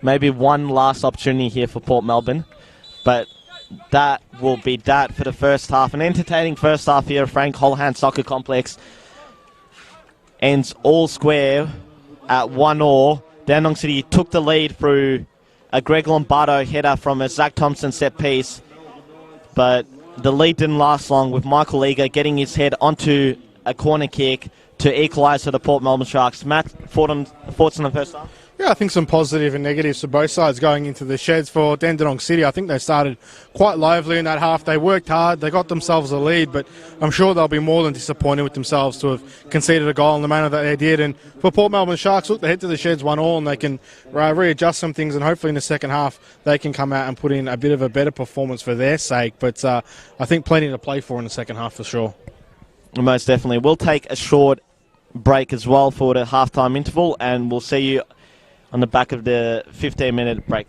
Maybe one last opportunity here for Port Melbourne, but that will be that for the first half. An entertaining first half here at Frank Holohan Soccer Complex. Ends all square at 1-1. Dandenong City took the lead through a Greg Lombardo header from a Zach Thompson set piece, but the lead didn't last long with Michael Eager getting his head onto a corner kick to equalise for the Port Melbourne Sharks. Matt, thoughts on the first half? Yeah, I think some positive and negatives for both sides going into the sheds. For Dandenong City, I think they started quite lively in that half. They worked hard, they got themselves a lead, but I'm sure they'll be more than disappointed with themselves to have conceded a goal in the manner that they did. And for Port Melbourne Sharks, look, they head to the sheds 1-1 and they can readjust some things, and hopefully in the second half they can come out and put in a bit of a better performance for their sake. But I think plenty to play for in the second half for sure. Most definitely. We'll take a short break as well for the halftime interval, and we'll see you on the back of the 15-minute break.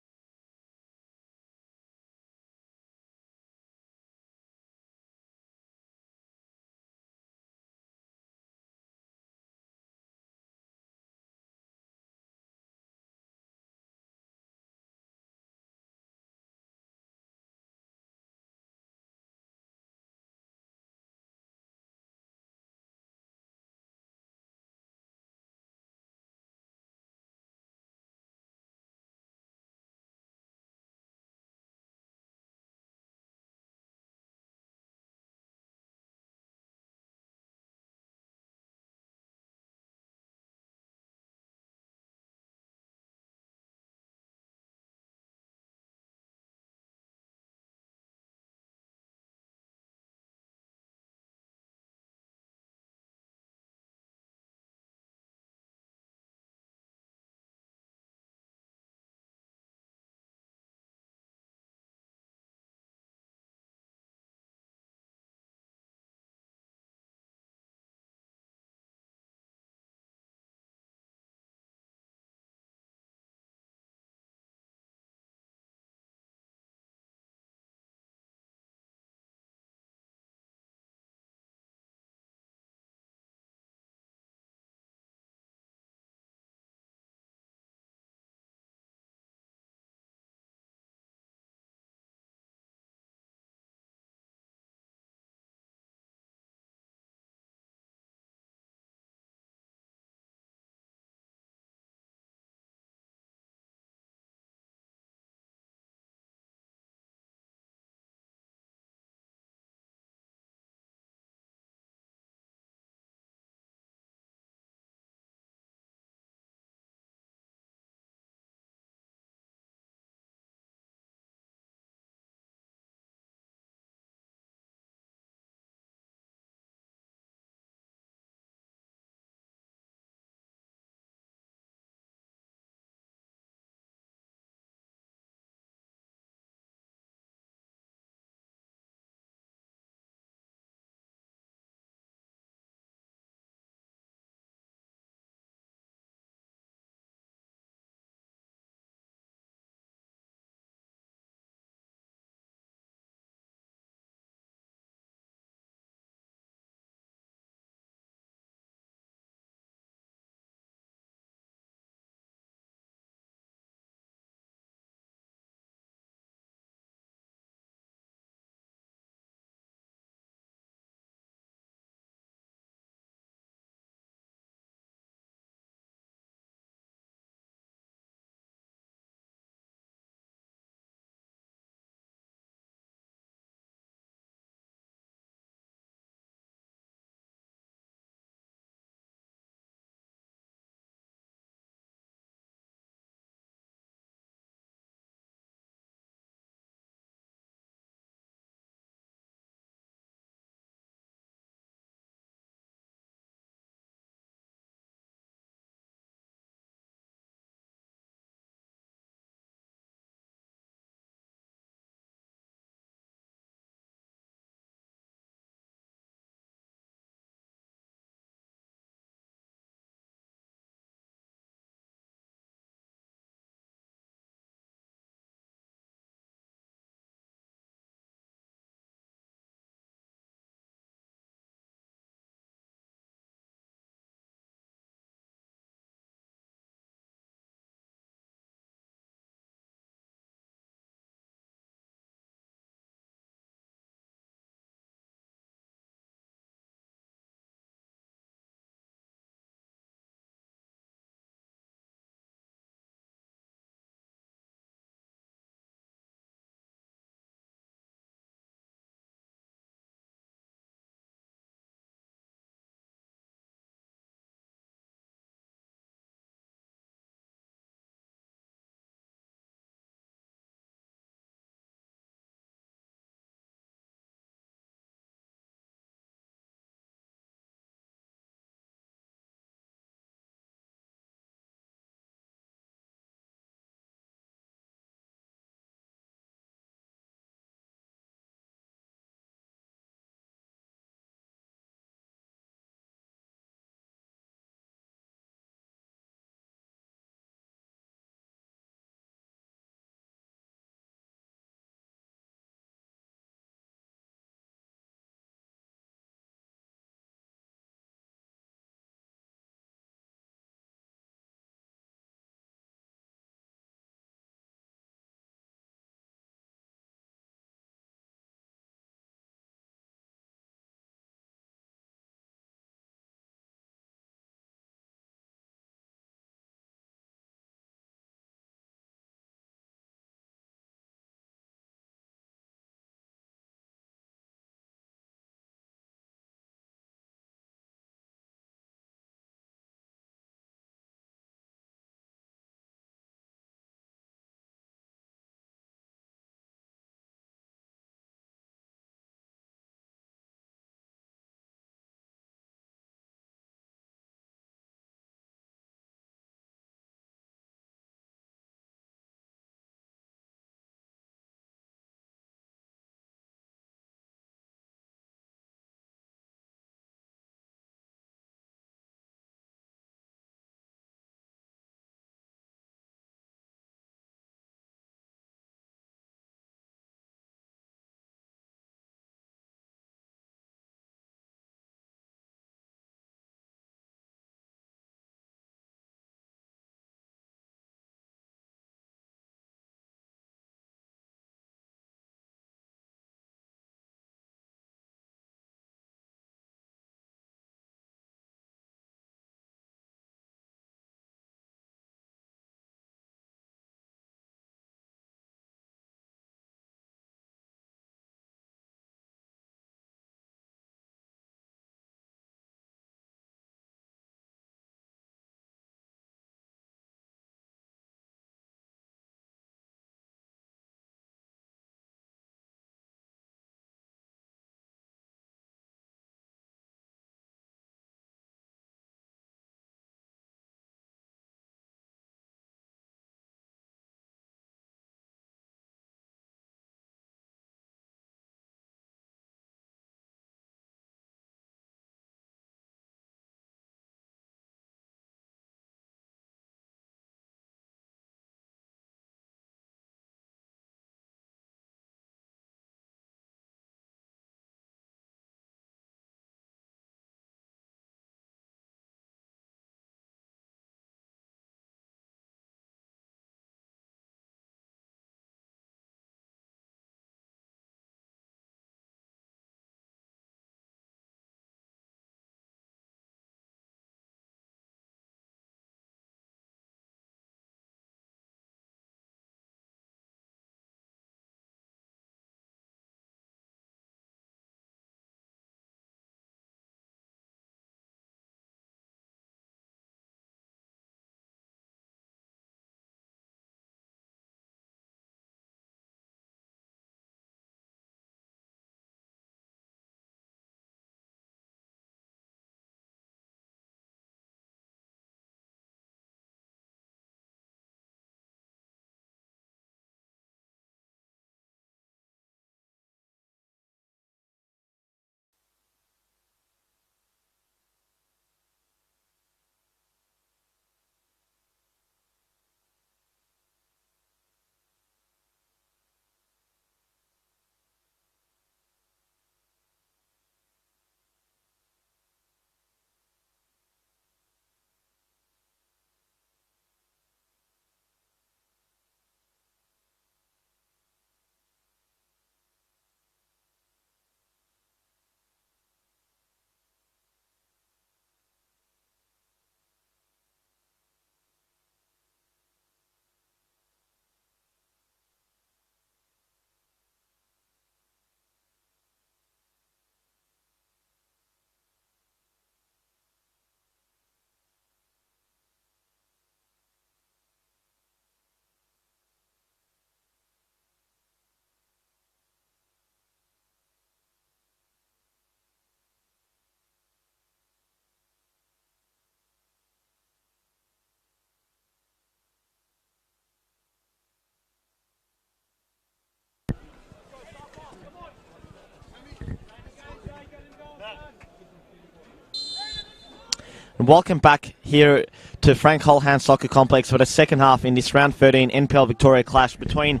And welcome back here to Frank Holohan Soccer Complex for the second half in this round 13 NPL Victoria clash between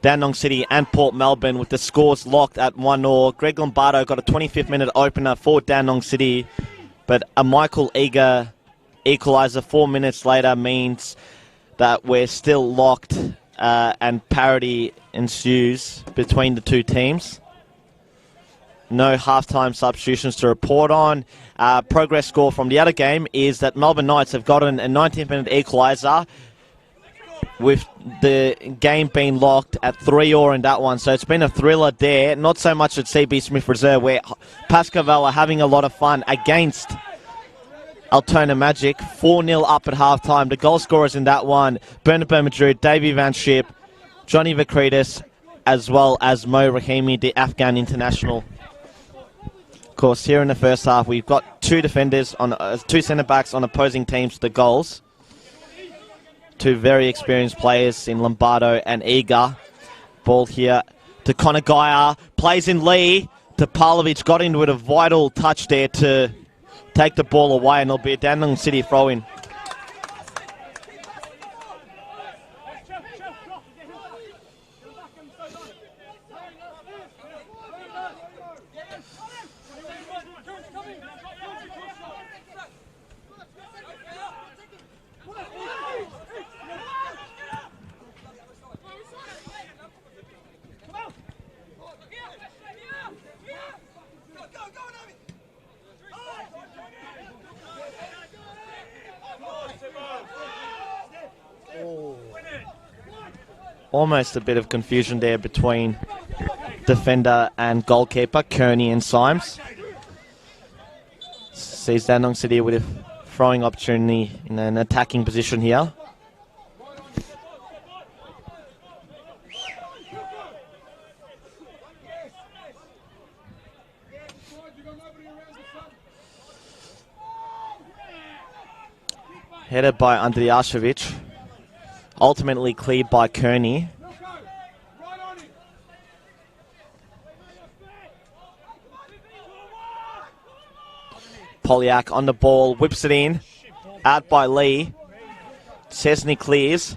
Dandenong City and Port Melbourne, with the scores locked at 1-1. Greg Lombardo got a 25th minute opener for Dandenong City, but a Michael Eager equaliser 4 minutes later means that we're still locked and parity ensues between the two teams. No halftime substitutions to report on. Progress score from the other game is that Melbourne Knights have gotten a 19th minute equaliser, with the game being locked at 3-3 in that one. So it's been a thriller there. Not so much at CB Smith Reserve, where Pascavel are having a lot of fun against Altona Magic. 4-0 up at halftime. The goal scorers in that one, Bernabeu Madrid, Davey Van Schip, Johnny Vakritis, as well as Mo Rahimi, the Afghan international. Of course, here in the first half, we've got two defenders, on two centre-backs on opposing teams to the goals. Two very experienced players in Lombardo and Eager. Ball here to Connor Geyer. Plays in Lee. Topalovic got in with a vital touch there to take the ball away, and it'll be a Dandenong City throw-in. Almost a bit of confusion there between defender and goalkeeper, Kearney and Symes. Sees Dandenong City with a throwing opportunity in an attacking position here. Headed by Andrijašević. Ultimately cleared by Kearney. Polyak on the ball, whips it in. Out by Lee. Cesny clears.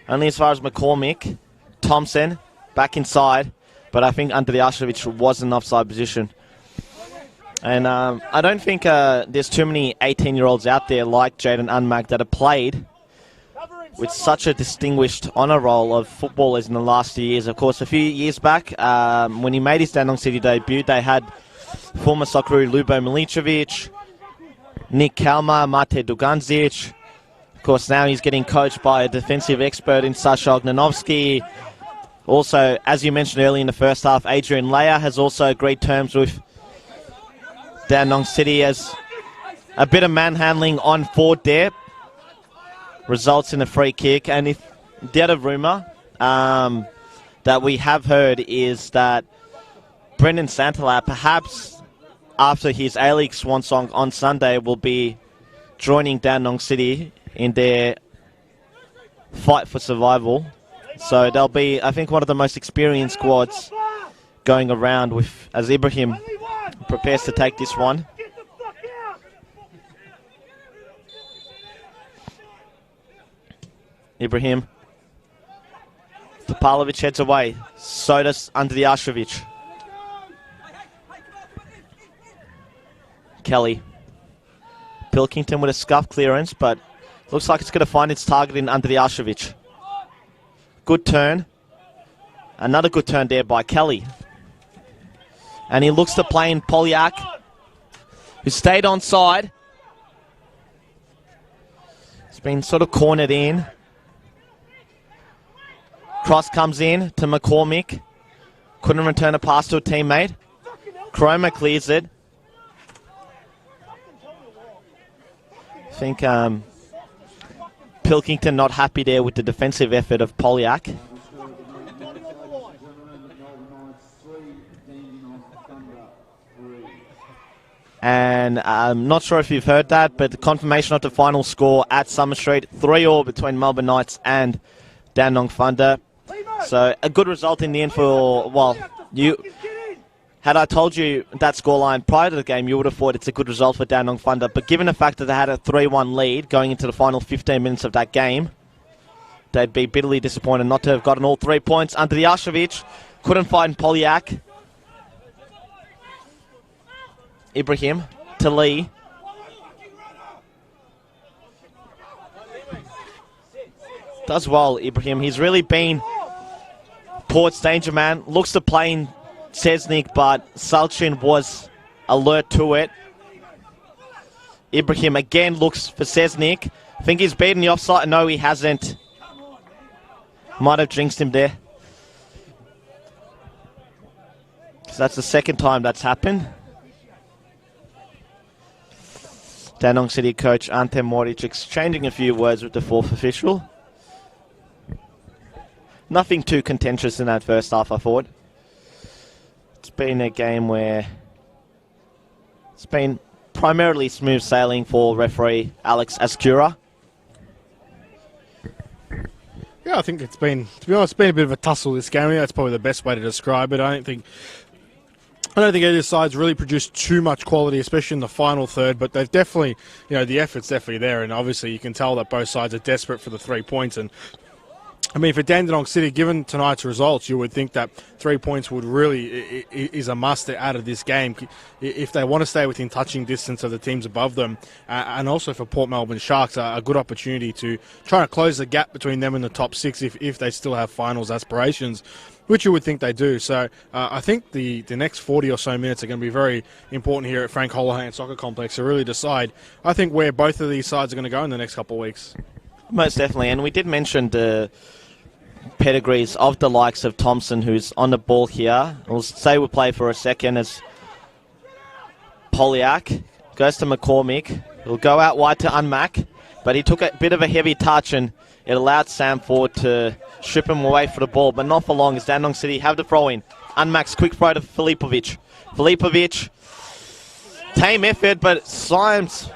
Only as far as McCormick. Thompson back inside. But I think Andrijašević was in offside position. And I don't think there's too many 18-year-olds out there like Jaden Unmack that have played with such a distinguished honour roll of footballers in the last few years. Of course, a few years back, when he made his Dandenong City debut, they had former Socceroo Lubo Milicevic, Nick Kalmar, Mate Duganzic. Of course, now he's getting coached by a defensive expert in Sasha Ognanovsky. Also, as you mentioned earlier in the first half, Adrian Leia has also agreed terms with Dandenong City as a bit of manhandling on forward there results in a free kick. And if the other rumour that we have heard is that Brendan Santalab, perhaps after his A-League swan song on Sunday, will be joining Dandenong City in their fight for survival. So they'll be, I think, one of the most experienced squads going around with as Ibrahim prepares to take this one. Ibrahim. Topalovic heads away. So does Andrijašević. Kelly. Pilkington with a scuff clearance, but looks like it's going to find its target in Andrijašević. Good turn. Another good turn there by Kelly. And he looks to play in Polyak, who stayed onside. It's been sort of cornered in. Cross comes in to McCormick. Couldn't return a pass to a teammate. Chroma clears it. I think Pilkington not happy there with the defensive effort of Polyak. And I'm not sure if you've heard that, but the confirmation of the final score at Summer Street, 3-3 between Melbourne Knights and Dandenong Thunder. So a good result in the end for, well, Had I told you that scoreline prior to the game, you would have thought it's a good result for Dandenong Thunder. But given the fact that they had a 3-1 lead going into the final 15 minutes of that game, they'd be bitterly disappointed not to have gotten all 3 points. Andrijašević couldn't find Polyak. Ibrahim to Lee. Does well, Ibrahim. He's really been Port's danger man. Looks to play in Cesnik, but Salchin was alert to it. Ibrahim again looks for Cesnik. Think he's beaten the offside? No, he hasn't. Might have jinxed him there. So that's the second time that's happened. Dandenong City coach Ante Moric exchanging a few words with the fourth official. Nothing too contentious in that first half, I thought. It's been a game where it's been primarily smooth sailing for referee Alex Ascura. Yeah, I think it's been, to be honest, it's been a bit of a tussle this game. I think that's probably the best way to describe it. I don't think either side's really produced too much quality, especially in the final third, but they've definitely, the effort's definitely there, and obviously you can tell that both sides are desperate for the 3 points. And I mean, for Dandenong City, given tonight's results, you would think that 3 points would really is a must out of this game if they want to stay within touching distance of the teams above them, and also for Port Melbourne Sharks, a good opportunity to try to close the gap between them and the top six if they still have finals aspirations, which you would think they do. So I think the next 40 or so minutes are going to be very important here at Frank Holohan Soccer Complex to really decide, I think, where both of these sides are going to go in the next couple of weeks. Most definitely, and we did mention the pedigrees of the likes of Thompson, who's on the ball here. We'll say we'll play for a second as Polyak goes to McCormick. He'll go out wide to Unmac, but he took a bit of a heavy touch and it allowed Sam Ford to strip him away for the ball, but not for long as Dandenong City have the throw in. Unmac's quick throw to Filipovic. Filipovic, tame effort, but Symes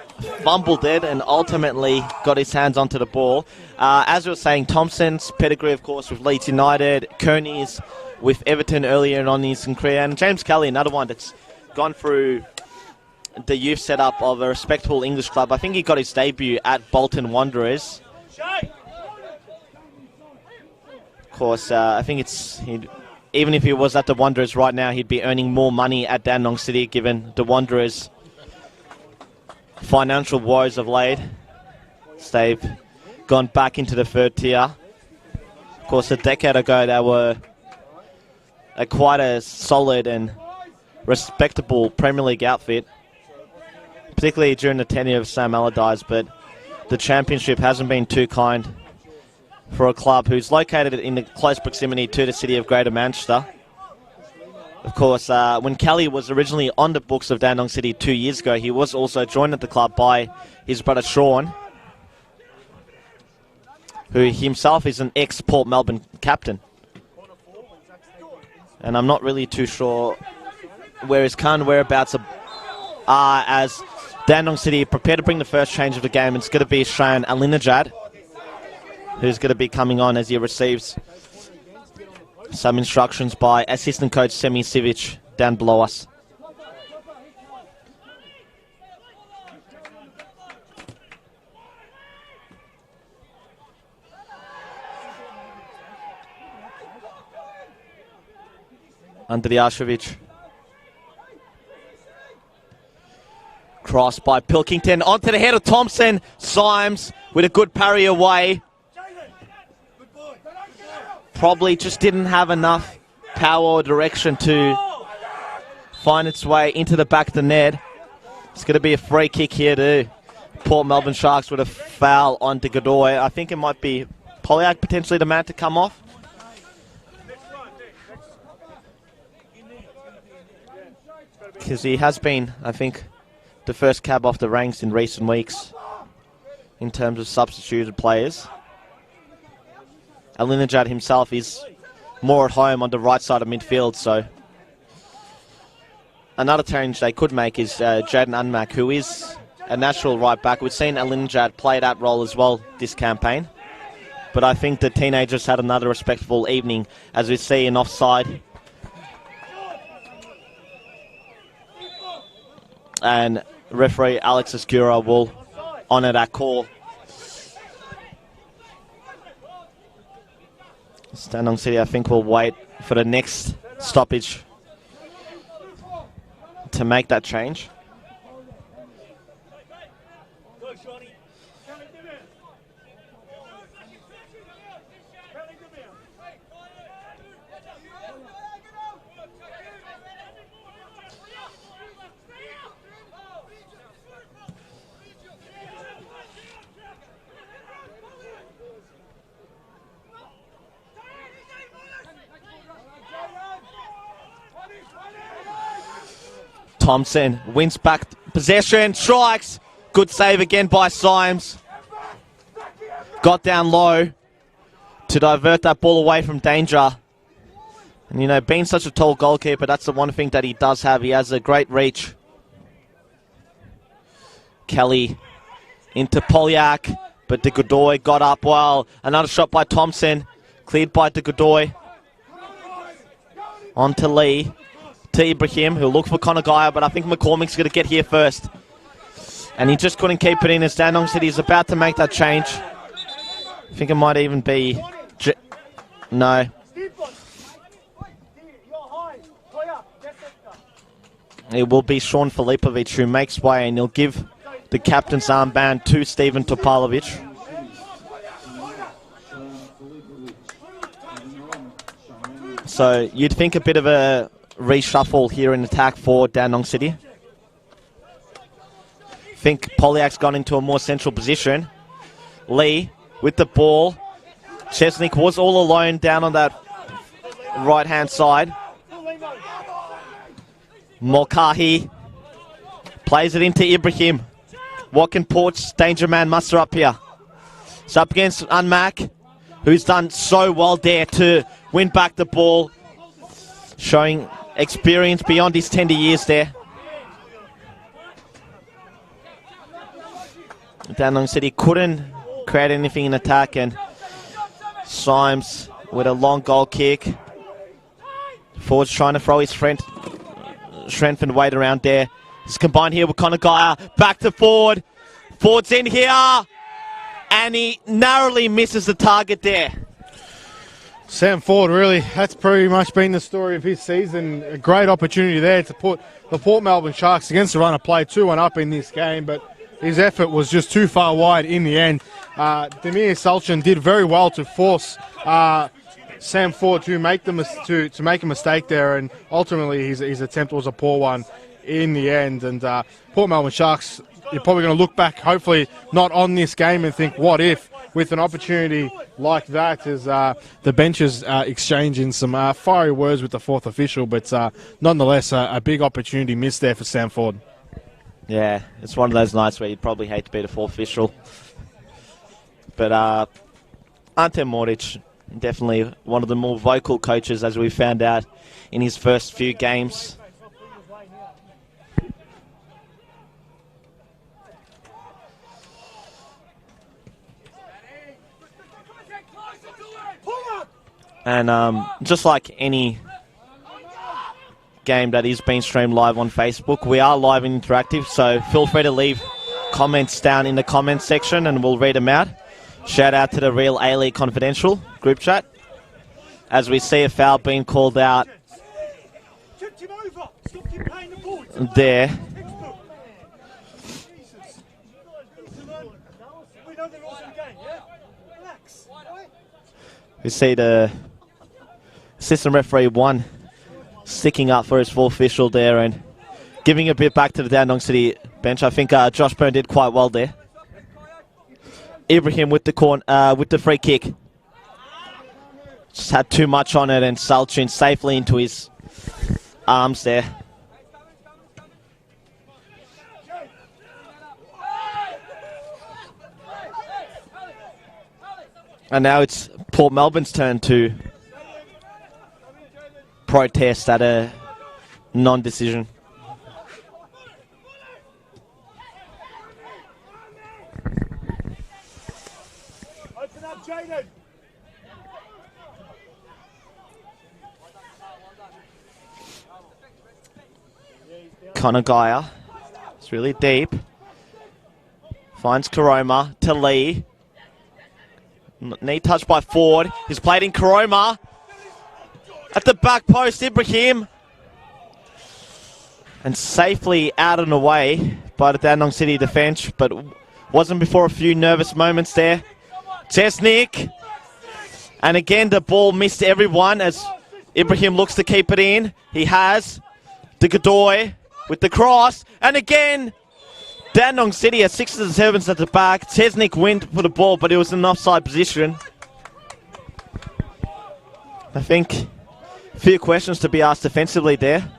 fumbled it and ultimately got his hands onto the ball. As we were saying, Thompson's pedigree, of course, with Leeds United, Kearney's with Everton earlier on in his career, and James Kelly, another one that's gone through the youth setup of a respectable English club. I think he got his debut at Bolton Wanderers. Of course, I think even if he was at the Wanderers right now, he'd be earning more money at Dandenong City, given the Wanderers' financial woes of late. They've gone back into the third tier. Of course, a decade ago, they were quite a solid and respectable Premier League outfit, particularly during the tenure of Sam Allardyce, but the championship hasn't been too kind for a club who's located in the close proximity to the city of Greater Manchester. Of course, when Kelly was originally on the books of Dandenong City 2 years ago, he was also joined at the club by his brother Sean, who himself is an ex-Port Melbourne captain. And I'm not really too sure where his current whereabouts are as Dandenong City prepare to bring the first change of the game. It's going to be Shayan Alinajad, who's going to be coming on as he receives some instructions by assistant coach Semi Sivic down below us. Andrijašević. Cross by Pilkington onto the head of Thompson. Symes with a good parry away. Probably just didn't have enough power or direction to find its way into the back of the net. It's going to be a free kick here to Port Melbourne Sharks with a foul on De Godoy. I think it might be Polyak potentially the man to come off. Because he has been, I think, the first cab off the ranks in recent weeks in terms of substituted players. Alinajad himself is more at home on the right side of midfield, so another change they could make is Jaden Unmac, who is a natural right back. We've seen Alinajad play that role as well this campaign, but I think the teenagers had another respectful evening, as we see an offside And referee Alex Escura will honour that call. Dandenong City, I think, will wait for the next stoppage to make that change. Thompson wins back possession, strikes. Good save again by Symes. Got down low to divert that ball away from danger. And, you know, being such a tall goalkeeper, that's the one thing that he does have. He has a great reach. Kelly into Polyak, but De Godoy got up well. Another shot by Thompson, cleared by De Godoy. On to Lee. To Ibrahim, who'll look for Konagaya, but I think McCormick's going to get here first. And he just couldn't keep it in as Dandenong City is about to make that change. I think it might even be... No. It will be Sean Filipovic who makes way, and he'll give the captain's armband to Steven Topalovic. So you'd think a bit of a reshuffle here in attack for Dandenong City. Think Polyak's gone into a more central position. Lee with the ball. Chesnick was all alone down on that right-hand side. Mulcahy plays it into Ibrahim. What can Port's danger man muster up here? It's up against Unmac, who's done so well there to win back the ball, showing experience beyond his tender years there. Dandenong City couldn't create anything in attack, and Symes with a long goal kick. Ford's trying to throw his strength and weight around there. He's combined here with Konagaya. Back to Ford. Ford's in here, and he narrowly misses the target there. Sam Ford, really, that's pretty much been the story of his season. A great opportunity there to put the Port Melbourne Sharks against the run of play 2-1 up in this game, but his effort was just too far wide in the end. Demir Salchin did very well to force Sam Ford to make to make a mistake there, and ultimately his attempt was a poor one in the end. And Port Melbourne Sharks, you're probably going to look back, hopefully not on this game, and think, what if, with an opportunity like that, as the benches exchanging some fiery words with the fourth official, but nonetheless a big opportunity missed there for Sam Ford. Yeah, it's one of those nights where you'd probably hate to be the fourth official. But Ante Moric, definitely one of the more vocal coaches, as we found out in his first few games. And just like any game that is being streamed live on Facebook, we are live and interactive, so feel free to leave comments down in the comments section and we'll read them out. Shout out to the Real A-League Confidential group chat as we see a foul being called out there. We see the assistant referee 1 sticking up for his full official there and giving a bit back to the Dandenong City bench. I think Josh Byrne did quite well there. Ibrahim with the free kick. Just had too much on it, and Salchin safely into his arms there. And now it's Port Melbourne's turn to protest at a non-decision. Open up, Jaden. Konagaya It's really deep. Finds Karoma to Lee. Knee touch by Ford. He's played in Karoma. At the back post, Ibrahim. And safely out and away by the Dandenong City defence, but wasn't before a few nervous moments there. Chesnik. And again, the ball missed everyone as Ibrahim looks to keep it in. He has. De Godoy with the cross. And again, Dandenong City at 6s and 7s at the back. Chesnik went for the ball, but it was in an offside position. I think a few questions to be asked defensively there.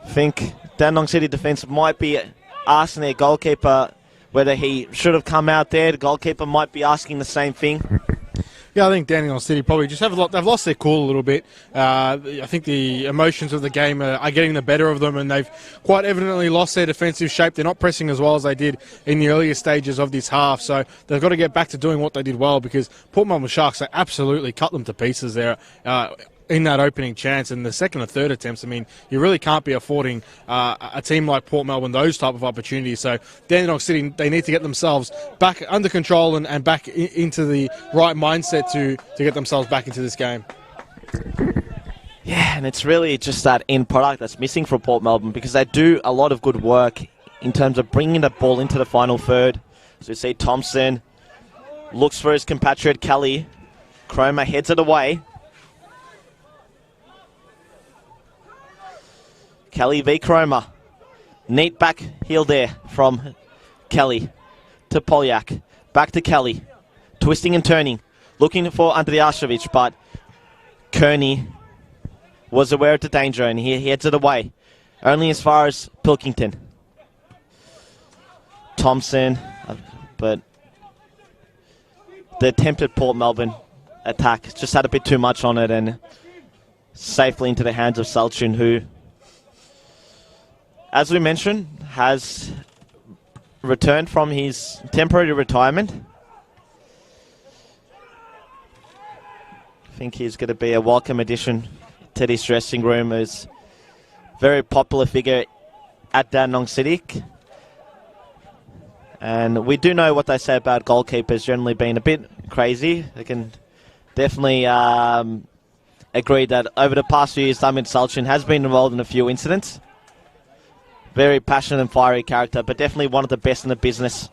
I think Dandenong City defence might be asking their goalkeeper whether he should have come out there. The goalkeeper might be asking the same thing. Yeah, I think Dandenong City probably just they've lost their cool a little bit. I think the emotions of the game are getting the better of them, and they've quite evidently lost their defensive shape. They're not pressing as well as they did in the earlier stages of this half, so they've got to get back to doing what they did well, because Port Melbourne Sharks, they absolutely cut them to pieces there in that opening chance. And the second and third attempts, I mean, you really can't be affording a team like Port Melbourne those type of opportunities. So Dandenong City, they need to get themselves back under control and back into the right mindset to get themselves back into this game. Yeah, and it's really just that end product that's missing from Port Melbourne, because they do a lot of good work in terms of bringing the ball into the final third. So you see Thompson looks for his compatriot Kelly. Cromer heads it away. Kelly v. Cromer. Neat back heel there from Kelly to Polyak. Back to Kelly. Twisting and turning. Looking for Andrijašević, but Kearney was aware of the danger and he heads it away. Only as far as Pilkington. Thompson, but the attempted Port Melbourne attack just had a bit too much on it, and safely into the hands of Salchun, who, as we mentioned, has returned from his temporary retirement. I think he's going to be a welcome addition to this dressing room. As very popular figure at Dandenong City. And we do know what they say about goalkeepers generally being a bit crazy. They can definitely agree that over the past few years, Damien Salchin has been involved in a few incidents. Very passionate and fiery character, but definitely one of the best in the business.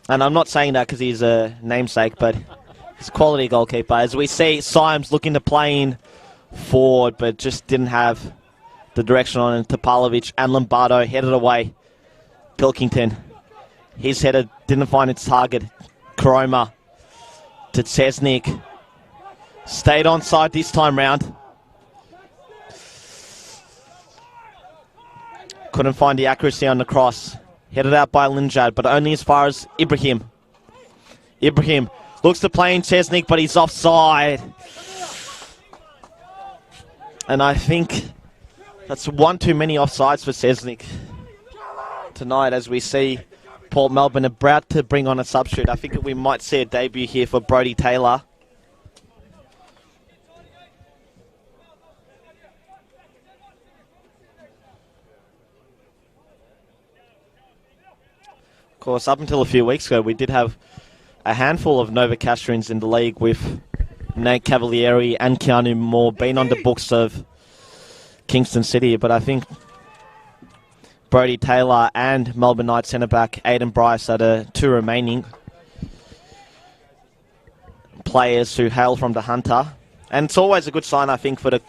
And I'm not saying that because he's a namesake, but he's a quality goalkeeper. As we see, Symes looking to play in forward, but just didn't have the direction on it. Topalovic and Lombardo headed away. Pilkington, his header didn't find its target. Karoma to Cesnik. Stayed onside this time round. Couldn't find the accuracy on the cross. Headed out by Linjad, but only as far as Ibrahim. Ibrahim looks to play in Chesnik, but he's offside. And I think that's one too many offsides for Chesnik tonight, as we see Port Melbourne about to bring on a substitute. I think we might see a debut here for Brodie Taylor. Of course, up until a few weeks ago, we did have a handful of Novocastrians in the league, with Nate Cavalieri and Keanu Moore being on the books of Kingston City. But I think Brodie Taylor and Melbourne Knights centre-back Aidan Bryce are the two remaining players who hail from the Hunter. And it's always a good sign, I think, for the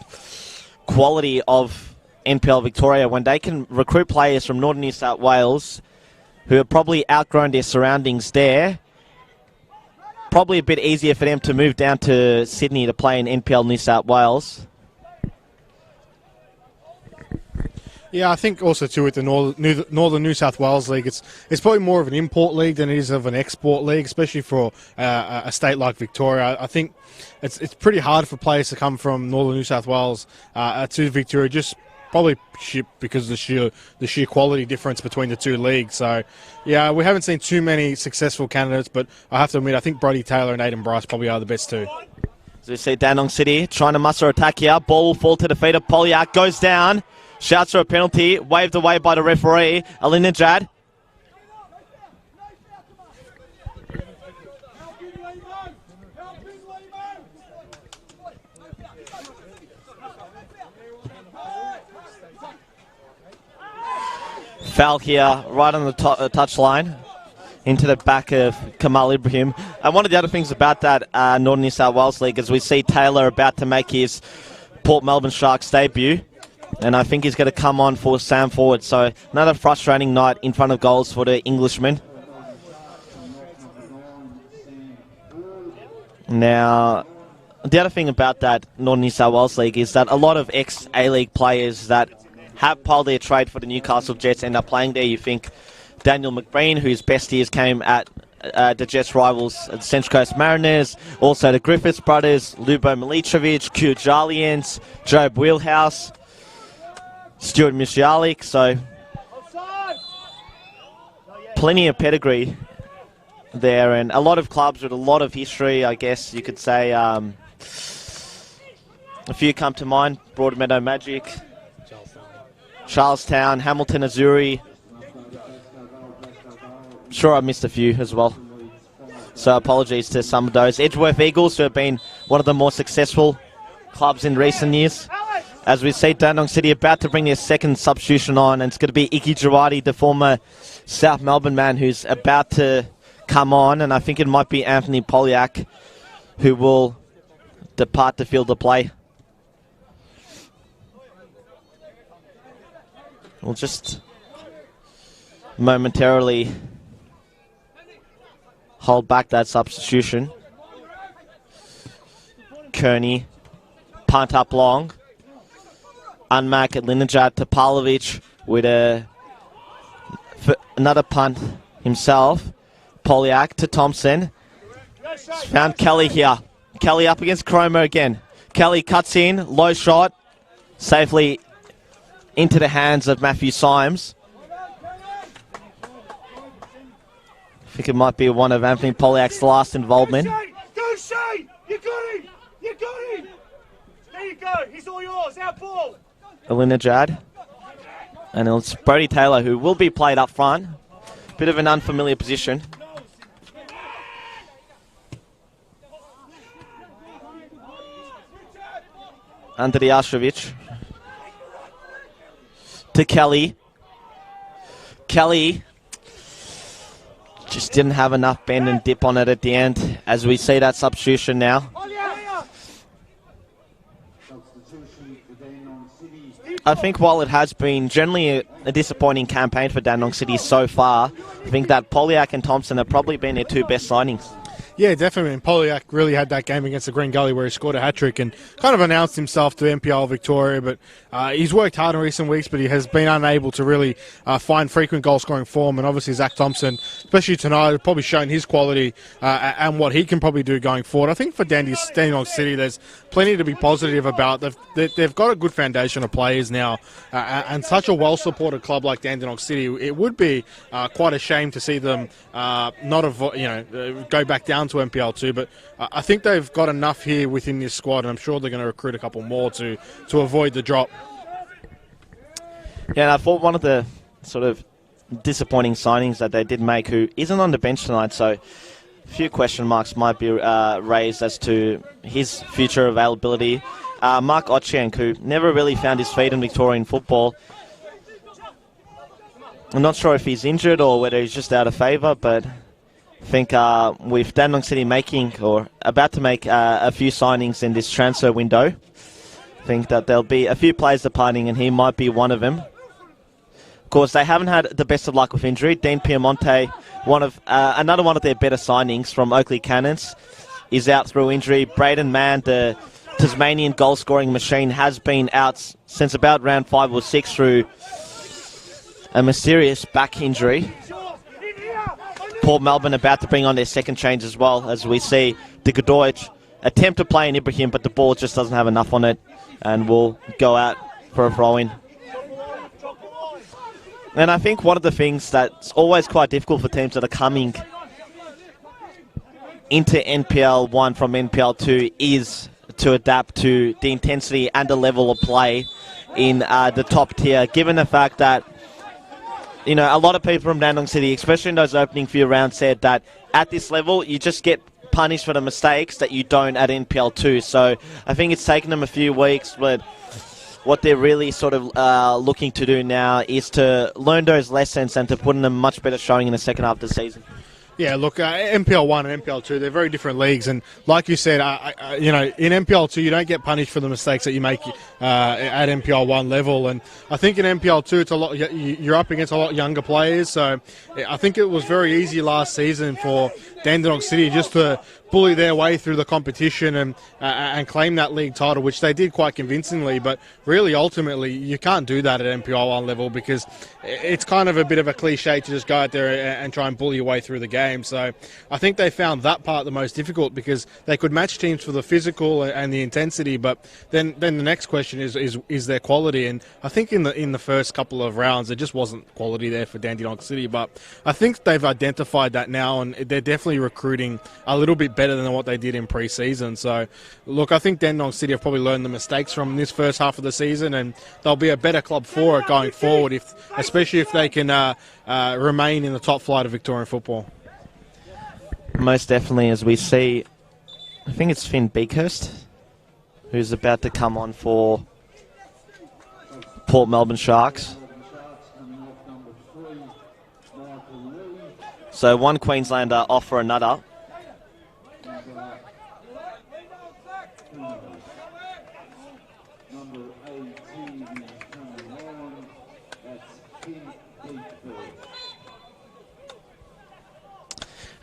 quality of NPL Victoria when they can recruit players from Northern New South Wales who have probably outgrown their surroundings there. Probably a bit easier for them to move down to Sydney to play in NPL New South Wales. Yeah, I think also too with the Northern New South Wales League, it's probably more of an import league than it is of an export league, especially for a state like Victoria. I think it's pretty hard for players to come from Northern New South Wales to Victoria, just probably because of the sheer quality difference between the two leagues. So, yeah, we haven't seen too many successful candidates, but I have to admit, I think Brodie Taylor and Aidan Bryce probably are the best two. As we see Dandenong City trying to muster attack here. Ball will fall to the feet of Polyak. Goes down. Shouts for a penalty. Waved away by the referee. Alinejad. Foul here right on the touchline. Into the back of Kamal Ibrahim. And one of the other things about that Northern New South Wales League is we see Taylor about to make his Port Melbourne Sharks debut. And I think he's going to come on for Sam Forward. So another frustrating night in front of goals for the Englishman. Now, the other thing about that Northern New South Wales League is that a lot of ex-A-League players that have piled their trade for the Newcastle Jets end up playing there. You think Daniel McBreen, whose best years came at the Jets' rivals at the Central Coast Mariners. Also the Griffiths brothers, Lubo Milicevic, Q Jarlians, Job Wheelhouse, Stuart Musialik. So plenty of pedigree there, and a lot of clubs with a lot of history, I guess you could say. A few come to mind: Broadmeadow Magic, Charlestown, Hamilton Azuri. Sure, I missed a few as well. So apologies to some of those. Edgeworth Eagles, who have been one of the more successful clubs in recent years. As we see Dandenong City about to bring their second substitution on, and it's going to be Iki Jawadi, the former South Melbourne man, who's about to come on. And I think it might be Anthony Polyak, who will depart the field of play. We'll just momentarily hold back that substitution. Kearney, punt up long. Unmack at Linajad to Pavlovic with another punt himself. Polyak to Thompson. Found Kelly here. Kelly up against Cromer again. Kelly cuts in, low shot, safely into the hands of Matthew Symes. I think it might be one of Anthony Polyak's last involvement. Go Shane! You got him! You got him! There you go, he's all yours, our ball! Alinejad. And it's Brody Taylor, who will be played up front. Bit of an unfamiliar position. Andy Ashevich. To Kelly. Kelly just didn't have enough bend and dip on it at the end, as we see that substitution now. I think while it has been generally a disappointing campaign for Dandenong City so far, I think that Polyak and Thompson have probably been their two best signings. Yeah, definitely. And Polyak really had that game against the Green Gully where he scored a hat-trick and kind of announced himself to NPL Victoria. But he's worked hard in recent weeks, but he has been unable to really find frequent goal-scoring form. And obviously Zach Thompson, especially tonight, has probably shown his quality and what he can probably do going forward. I think for Dandenong City, there's plenty to be positive about. They've got a good foundation of players now, and such a well-supported club like Dandenong City, it would be quite a shame to see them go back down to NPL2, but I think they've got enough here within this squad, and I'm sure they're going to recruit a couple more to avoid the drop. Yeah, and I thought one of the sort of disappointing signings that they did make, who isn't on the bench tonight, so a few question marks might be raised as to his future availability. Mark Ochieng, who never really found his feet in Victorian football. I'm not sure if he's injured or whether he's just out of favour, but I think with Dandenong City making or about to make a few signings in this transfer window, I think that there'll be a few players departing, and he might be one of them. Of course, they haven't had the best of luck with injury. Dean Piemonte, another one of their better signings from Oakley Cannons, is out through injury. Braden Mann, the Tasmanian goal-scoring machine, has been out since about round 5 or 6 through a mysterious back injury. Port Melbourne about to bring on their second change as well, as we see De Godoy attempt to play in Ibrahim, but the ball just doesn't have enough on it and will go out for a throw-in. And I think one of the things that's always quite difficult for teams that are coming into NPL 1 from NPL 2 is to adapt to the intensity and the level of play in the top tier, given the fact that, you know, a lot of people from Dandenong City, especially in those opening few rounds, said that at this level, you just get punished for the mistakes that you don't at NPL 2. So I think it's taken them a few weeks, but what they're really sort of looking to do now is to learn those lessons and to put in a much better showing in the second half of the season. Yeah, look, NPL 1 and NPL 2, they're very different leagues. And like you said, you know, in NPL 2, you don't get punished for the mistakes that you make at NPL 1 level. And I think in NPL 2, it's a lot. You're up against a lot younger players. So I think it was very easy last season for Dandenong City just to bully their way through the competition and claim that league title, which they did quite convincingly. But really, ultimately, you can't do that at NPL 1 level because it's kind of a bit of a cliche to just go out there and try and bully your way through the game. So I think they found that part the most difficult because they could match teams for the physical and the intensity, but then the next question is their quality. And I think in the first couple of rounds there just wasn't quality there for Dandenong City, but I think they've identified that now and they're definitely recruiting a little bit better than what they did in pre-season. So look, I think Dandenong City have probably learned the mistakes from this first half of the season, and they'll be a better club for it going forward, especially if they can remain in the top flight of Victorian football. Most definitely, as we see, I think it's Finn Beakhurst who's about to come on for Port Melbourne Sharks. So one Queenslander off for another.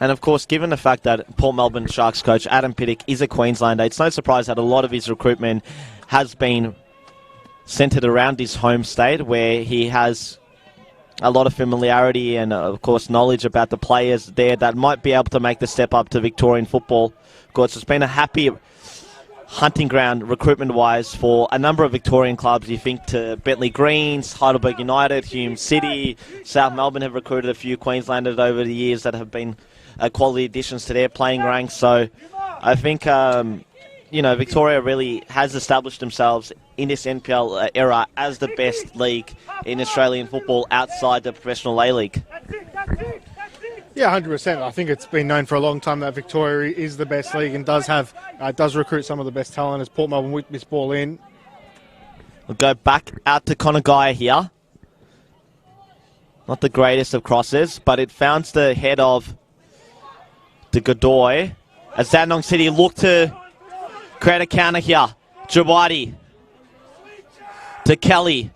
And of course, given the fact that Port Melbourne Sharks coach Adam Pittock is a Queenslander, it's no surprise that a lot of his recruitment has been centred around his home state, where he has a lot of familiarity and, of course, knowledge about the players there that might be able to make the step up to Victorian football. Of course, it's been a happy hunting ground recruitment-wise for a number of Victorian clubs. You think to Bentley Greens, Heidelberg United, Hume City, South Melbourne have recruited a few Queenslanders over the years that have been quality additions to their playing ranks. So I think, you know, Victoria really has established themselves in this NPL era as the best league in Australian football outside the professional A-League. Yeah, 100%. I think it's been known for a long time that Victoria is the best league and does recruit some of the best talent as Port Melbourne whip this ball in. We'll go back out to Connor Guy here. Not the greatest of crosses, but it found the head of the Godoy as Dandenong City look to create a counter here. Jawadi to Kelly.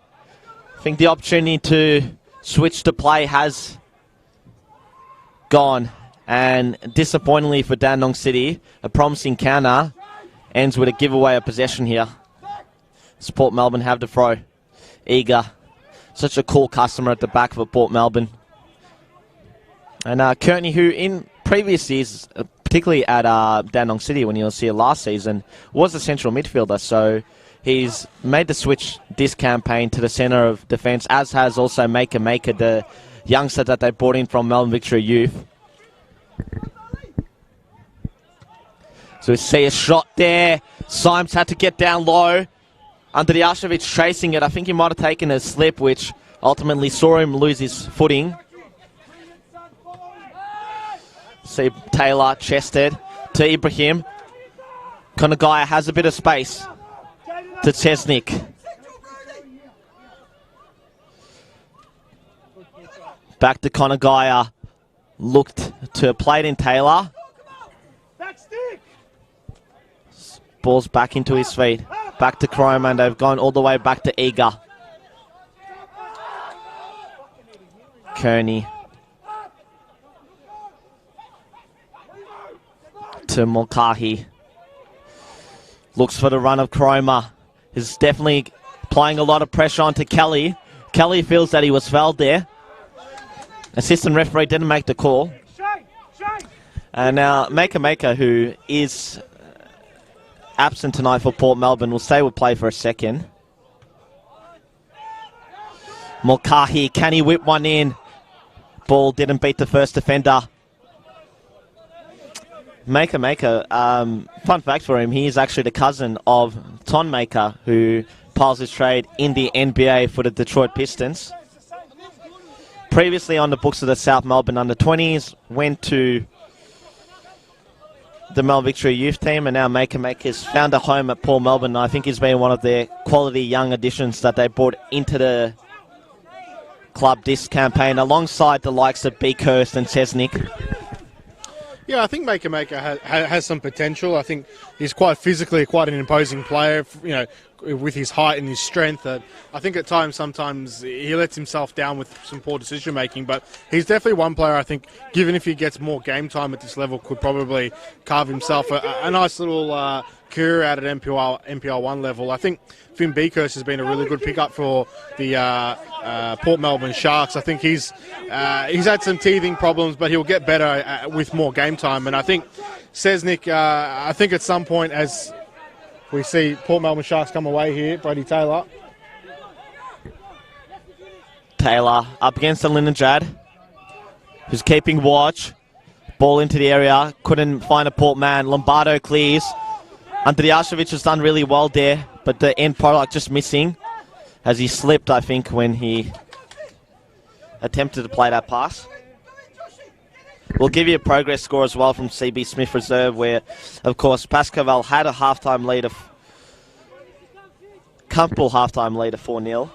I think the opportunity to switch to play has gone, and disappointingly for Dandenong City, a promising counter ends with a giveaway of possession here. Port Melbourne have the throw. Eager, such a cool customer at the back for Port Melbourne. And Courtney, who in previous years, particularly at Dandenong City when you were here last season, was a central midfielder, so he's made the switch this campaign to the centre of defence, as has also Maker, the youngster that they brought in from Melbourne Victory Youth. So we see a shot there. Symes had to get down low. Under the Ashevich chasing it. I think he might have taken a slip, which ultimately saw him lose his footing. See Taylor chested to Ibrahim. Konagaya has a bit of space to Chesnik. Back to Konagaya. Looked to play it in Taylor. Ball's back into his feet. Back to Chrome, and they've gone all the way back to Eager. Kearney. To Mulcahy. Looks for the run of Cromer. He's definitely applying a lot of pressure onto Kelly. Kelly feels that he was fouled there. Assistant referee didn't make the call. And now Maker, who is absent tonight for Port Melbourne, will stay with play for a second. Mulcahy, can he whip one in? Ball didn't beat the first defender. Maker. Fun fact for him, he is actually the cousin of Ton Maker, who piles his trade in the NBA for the Detroit Pistons. Previously on the books of the South Melbourne under-20s, went to the Melbourne Victory youth team, and now Maker's found a home at Port Melbourne. I think he's been one of their quality young additions that they brought into the club this campaign, alongside the likes of Beakhurst and Cesnik. Yeah, I think Maker has some potential. I think he's quite physically quite an imposing player, with his height and his strength. I think at times, sometimes he lets himself down with some poor decision making, but he's definitely one player I think, given if he gets more game time at this level, could probably carve himself a nice little career out at NPL 1 level. I think Finn Beakhurst has been a really good pickup for the Port Melbourne Sharks. I think he's had some teething problems, but he'll get better with more game time. And I think Cesnik, I think at some point, as we see Port Melbourne Sharks come away here, Brady Taylor up against the Lindenjad, who's keeping watch. Ball into the area, couldn't find a Port man. Lombardo clears. Andrijašević has done really well there, but the end product just missing, as he slipped, I think, when he attempted to play that pass. We'll give you a progress score as well from CB Smith Reserve, where, of course, Pascoval had a halftime lead of comfortable halftime lead of 4-0.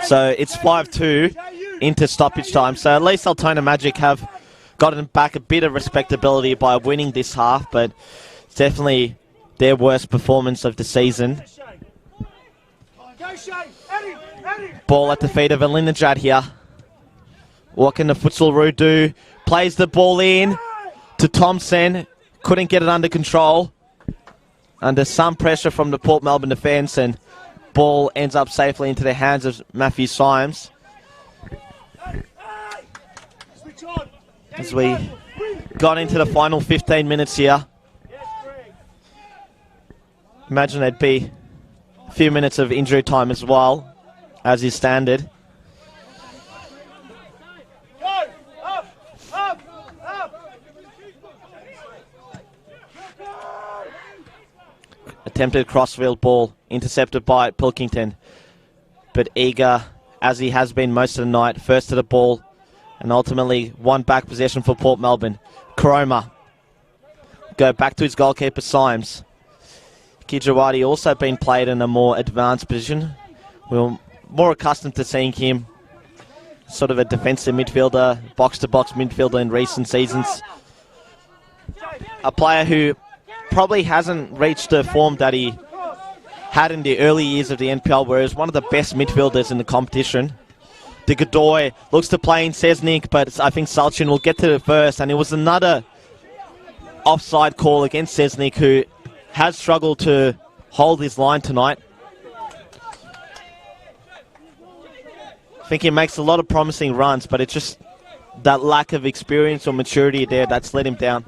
So it's 5-2 into stoppage time. So at least Altona Magic have gotten back a bit of respectability by winning this half, but it's definitely their worst performance of the season. Ball at the feet of Alinajad here. What can the Futsalroo do? Plays the ball in to Thompson. Couldn't get it under control. Under some pressure from the Port Melbourne defence, and ball ends up safely into the hands of Matthew Symes. As we got into the final 15 minutes here. Imagine there'd be a few minutes of injury time as well, as is standard. Attempted crossfield ball, intercepted by Pilkington. But eager, as he has been most of the night, first to the ball, and ultimately one back possession for Port Melbourne. Koroma go back to his goalkeeper, Symes. Kijawadi also been played in a more advanced position. We're more accustomed to seeing him sort of a defensive midfielder, box-to-box midfielder in recent seasons. A player who probably hasn't reached the form that he had in the early years of the NPL, where he was one of the best midfielders in the competition. De Godoy looks to play in Cesnik, but I think Salchin will get to the first, and it was another offside call against Cesnik, who has struggled to hold his line tonight. I think he makes a lot of promising runs, but it's just that lack of experience or maturity there that's let him down.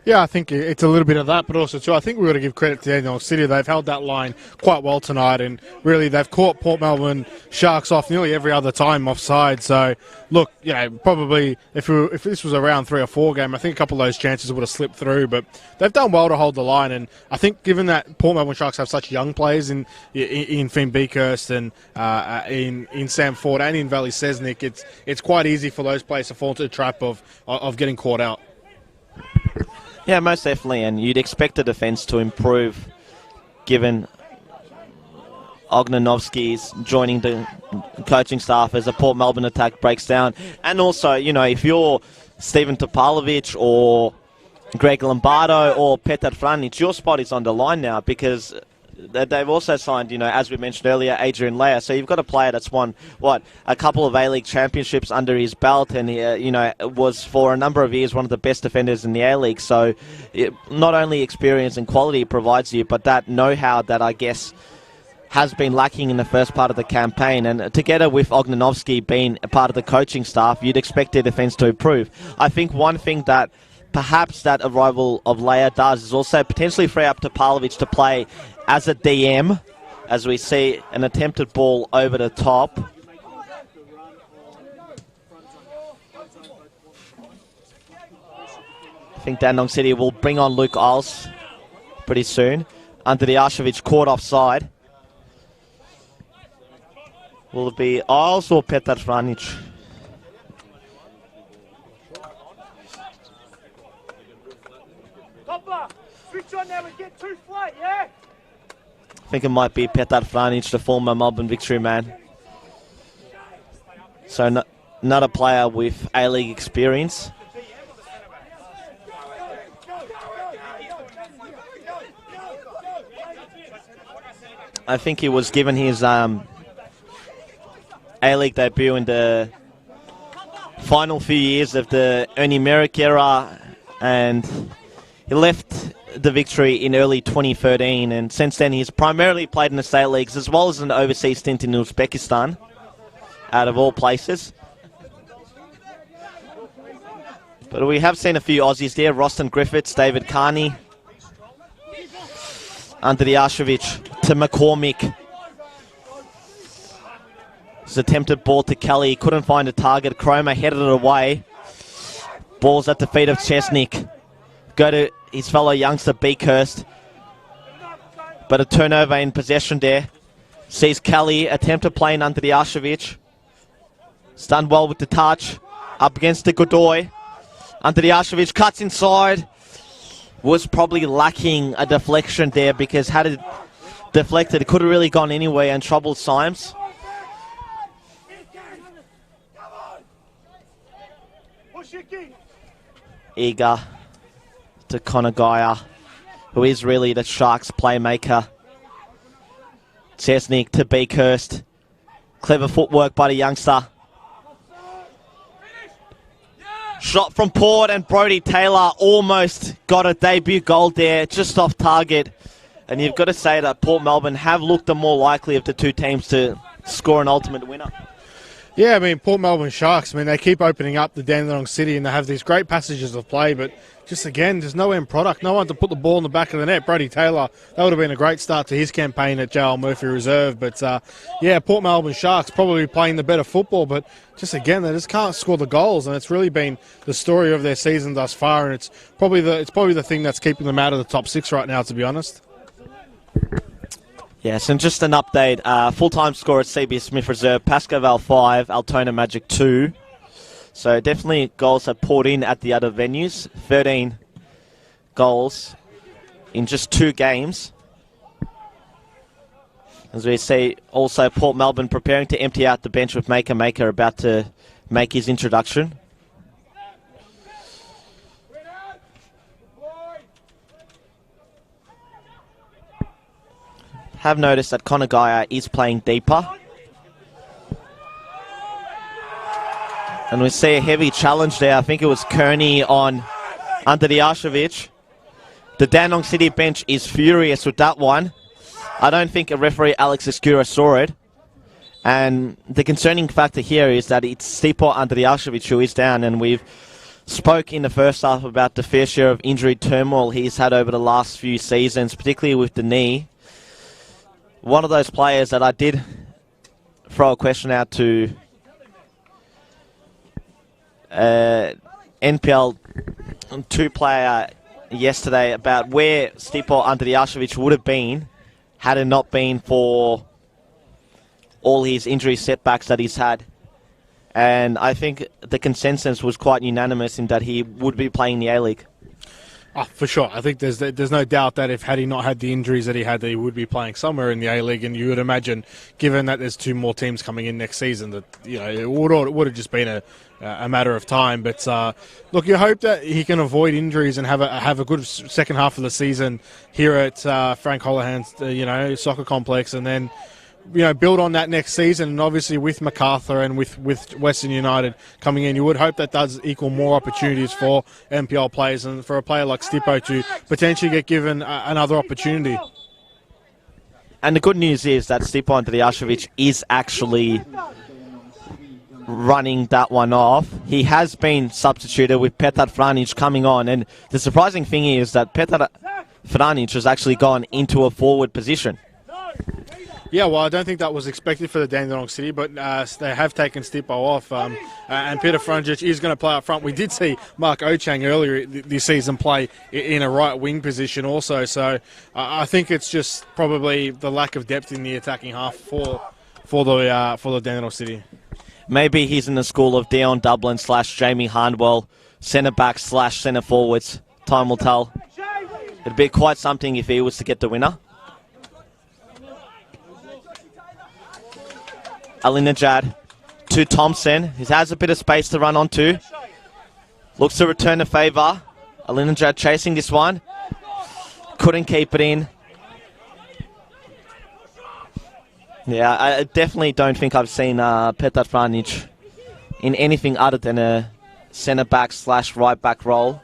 Yeah, I think it's a little bit of that, but also, too, I think we've got to give credit to Dandenong City. They've held that line quite well tonight, and really they've caught Port Melbourne Sharks off nearly every other time offside. So, look, probably if this was a round 3 or 4 game, I think a couple of those chances would have slipped through, but they've done well to hold the line, and I think given that Port Melbourne Sharks have such young players in Finn Beakhurst and in Sam Ford and in Valley Cesnik, it's quite easy for those players to fall into the trap of getting caught out. Yeah, most definitely, and you'd expect the defence to improve given Ognanovsky's joining the coaching staff as the Port Melbourne attack breaks down. And also, if you're Steven Topalovic or Greg Lombardo or Petar Franic, your spot is on the line now, because they've also signed, as we mentioned earlier, Adrian Leia. So you've got a player that's won, a couple of A-League championships under his belt, and he, was for a number of years one of the best defenders in the A-League. So not only experience and quality it provides you, but that know-how that I guess has been lacking in the first part of the campaign. And together with Ognanovsky being a part of the coaching staff, you'd expect their defence to improve. I think one thing that perhaps that arrival of Leia does is also potentially free up Topalovic to play as a DM, as we see an attempted ball over the top. think Dandenong City will bring on Luke Isles pretty soon. Andrijašević caught offside. Will it be Isles or Petar Franic? Papa, switch on now and get too flat, yeah? I think it might be Petar Franic, the former Melbourne Victory man. So not a player with A-League experience. I think he was given his A-League debut in the final few years of the Ernie Merrick era, and he left the Victory in early 2013, and since then he's primarily played in the state leagues as well as an overseas stint in Uzbekistan, out of all places. But we have seen a few Aussies there: Roston Griffiths, David Carney, Andrijašević to McCormick. His attempted ball to Kelly, couldn't find a target. Cromer headed it away. Ball's at the feet of Chesnick. Go to his fellow youngster Beakhurst. But a turnover in possession there. Sees Kelly, attempted playing Andrijašević. It's done well with the touch. Up against the Godoy. Andrijašević cuts inside. Was probably lacking a deflection there, because had it deflected, it could have really gone anywhere and troubled Symes. Eager to Konagaya, who is really the Sharks' playmaker. Chesnick to Beakhurst. Clever footwork by the youngster. Shot from Port, and Brodie Taylor almost got a debut goal there, just off target. And you've got to say that Port Melbourne have looked the more likely of the two teams to score an ultimate winner. Yeah, I mean, Port Melbourne Sharks, I mean, they keep opening up the Dandenong City and they have these great passages of play, but just again, there's no end product. No one to put the ball in the back of the net. Brodie Taylor, that would have been a great start to his campaign at JL Murphy Reserve. But, yeah, Port Melbourne Sharks probably playing the better football, but just again, they just can't score the goals, and it's really been the story of their season thus far, and it's probably the thing that's keeping them out of the top six right now, to be honest. Yes, and just an update. Full-time score at CB Smith Reserve: Pascoval 5, Altona Magic 2. So definitely goals have poured in at the other venues. 13 goals in just 2 games. As we see, also Port Melbourne preparing to empty out the bench with Maker about to make his introduction. Have noticed that Konagaya is playing deeper. And we see a heavy challenge there. I think it was Kearney on Andrijašević. The Dandenong City bench is furious with that one. I don't think a referee, Alex Escura, saw it. And the concerning factor here is that it's Stipo Andrijašević who is down, and we've spoke in the first half about the fair share of injury turmoil he's had over the last few seasons, particularly with the knee. One of those players that I did throw a question out to NPL 2-player yesterday about where Stipo Andrijašević would have been had it not been for all his injury setbacks that he's had. And I think the consensus was quite unanimous in that he would be playing the A-League. Oh, for sure. I think there's no doubt that had he not had the injuries that he had, that he would be playing somewhere in the A-League. And you would imagine, given that there's 2 more teams coming in next season, that it would have just been a matter of time. But look, you hope that he can avoid injuries and have a good second half of the season here at Frank Holohan's soccer complex, and then build on that next season. And obviously with MacArthur and with Western United coming in, you would hope that does equal more opportunities for NPL players, and for a player like Stipo to potentially get given another opportunity. And the good news is that Stipo Andrijašević is actually running that one off. He has been substituted with Petar Franic coming on, and the surprising thing is that Petar Franic has actually gone into a forward position. Yeah, well, I don't think that was expected for the Dandenong City, but they have taken Stipo off, and Peter Frunjic is going to play up front. We did see Mark Ochang earlier this season play in a right wing position also, so I think it's just probably the lack of depth in the attacking half for the Dandenong City. Maybe he's in the school of Dion Dublin / Jamie Hardwell, centre back / centre forwards. Time will tell. It'd be quite something if he was to get the winner. Alinejad to Thompson. He has a bit of space to run onto. Looks to return the favour. Alinejad chasing this one. Couldn't keep it in. Yeah, I definitely don't think I've seen Petar Franic in anything other than a centre back / right back role.